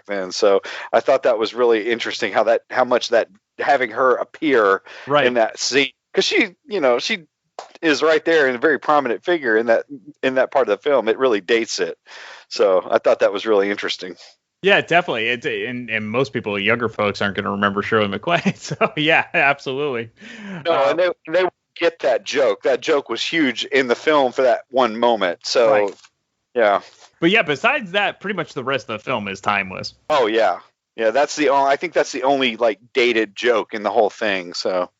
then. So I thought that was really interesting how much that having her appear in that scene, because she is right there and a very prominent figure in that part of the film. It really dates it. So I thought that was really interesting. Yeah, definitely. And most people, younger folks, aren't going to remember Shirley MacLaine. So yeah, absolutely. No, and they get that joke. That joke was huge in the film for that one moment. So yeah. But yeah, besides that, pretty much the rest of the film is timeless. Oh yeah, yeah. I think that's the only like dated joke in the whole thing. So,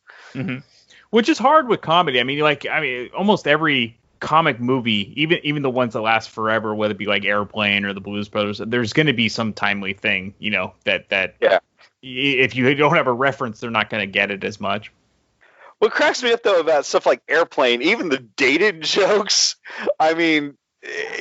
which is hard with comedy. I mean, almost every comic movie, even the ones that last forever, whether it be like Airplane or the Blues Brothers, there's going to be some timely thing, that if you don't have a reference, they're not going to get it as much. What cracks me up though about stuff like Airplane, even the dated jokes, I mean,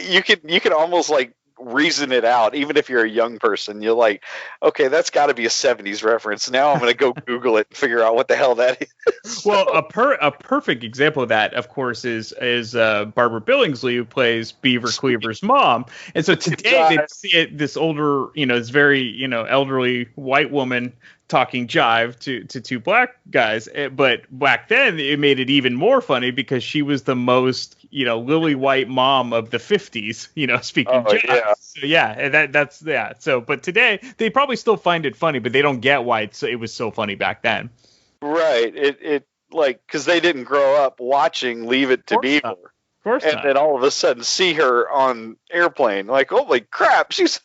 you can almost like reason it out. Even if you're a young person, you're like, okay, that's got to be a 70s reference. Now I'm going to go Google it and figure out what the hell that is. Well, a perfect example of that, of course, is Barbara Billingsley, who plays Beaver Cleaver's mom. And so today they see it, this older, this very, elderly white woman talking jive to two black guys. But back then it made it even more funny because she was the most, lily white mom of the 50s, speaking jive. Yeah. So yeah, that's. So, but today they probably still find it funny, but they don't get why it was so funny back then. Right. It like, because they didn't grow up watching Leave It to Beaver. Of course and not. then all of a sudden see her on airplane. Like, holy crap, she's...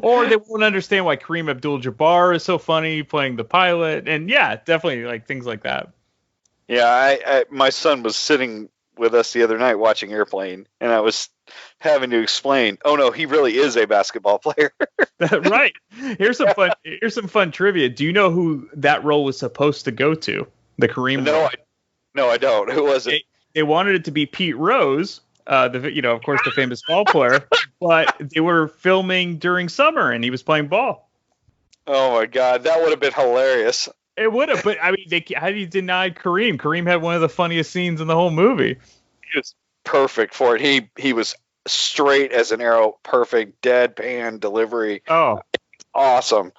Or they won't understand why Kareem Abdul-Jabbar is so funny playing the pilot. And yeah, definitely like things like that. Yeah, my son was sitting with us the other night watching Airplane, and I was having to explain, oh no, he really is a basketball player. Right. Here's some fun trivia. Do you know who that role was supposed to go to? The Kareem role? No, I don't. Who was it? They wanted it to be Pete Rose, of course, the famous ball player, but they were filming during summer and he was playing ball. Oh my God, that would have been hilarious. It would have, but I mean, how do you deny Kareem? Kareem had one of the funniest scenes in the whole movie. He was perfect for it. He was straight as an arrow, perfect deadpan delivery. Oh, awesome.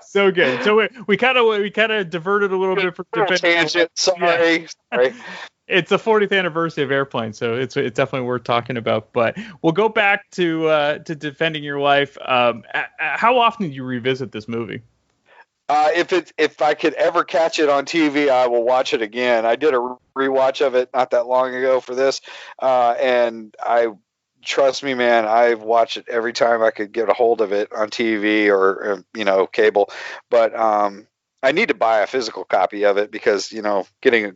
So good. So we kind of diverted a little bit from tangent. Sorry. It's the 40th anniversary of Airplane, so it's definitely worth talking about. But we'll go back to Defending Your Wife. How often do you revisit this movie? If I could ever catch it on TV, I will watch it again. I did a rewatch of it not that long ago for this, and trust me, man, I've watched it every time I could get a hold of it on TV or cable. But I need to buy a physical copy of it because getting a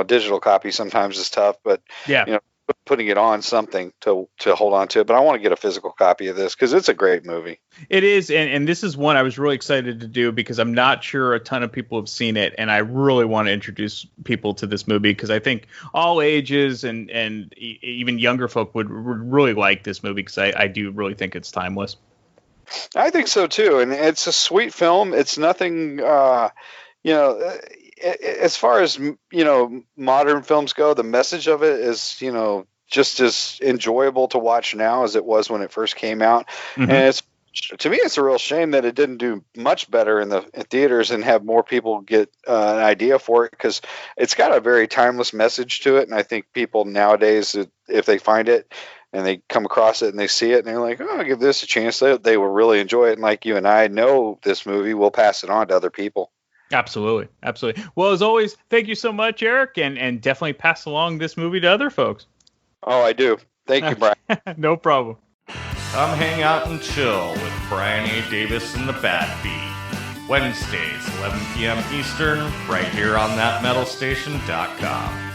digital copy sometimes is tough. But yeah, putting it on something to hold on to it. But I want to get a physical copy of this because it's a great movie. It is, and this is one I was really excited to do because I'm not sure a ton of people have seen it, and I really want to introduce people to this movie because I think all ages and even younger folk would really like this movie because I do really think it's timeless. I think so too, and it's a sweet film. It's nothing, as far as modern films go, the message of it is just as enjoyable to watch now as it was when it first came out. Mm-hmm. And to me, it's a real shame that it didn't do much better in theaters and have more people get an idea for it because it's got a very timeless message to it. And I think people nowadays, if they find it and they come across it and they see it and they're like, oh, I'll give this a chance, they will really enjoy it. And like you and I know this movie, we'll pass it on to other people. Absolutely. Well, as always, thank you so much, Eric, and definitely pass along this movie to other folks. Oh, I do. Thank you, Brian. No problem. Come hang out and chill with Brian A. Davis and the Bad Beat. Wednesdays, 11 p.m. Eastern, right here on thatmetalstation.com.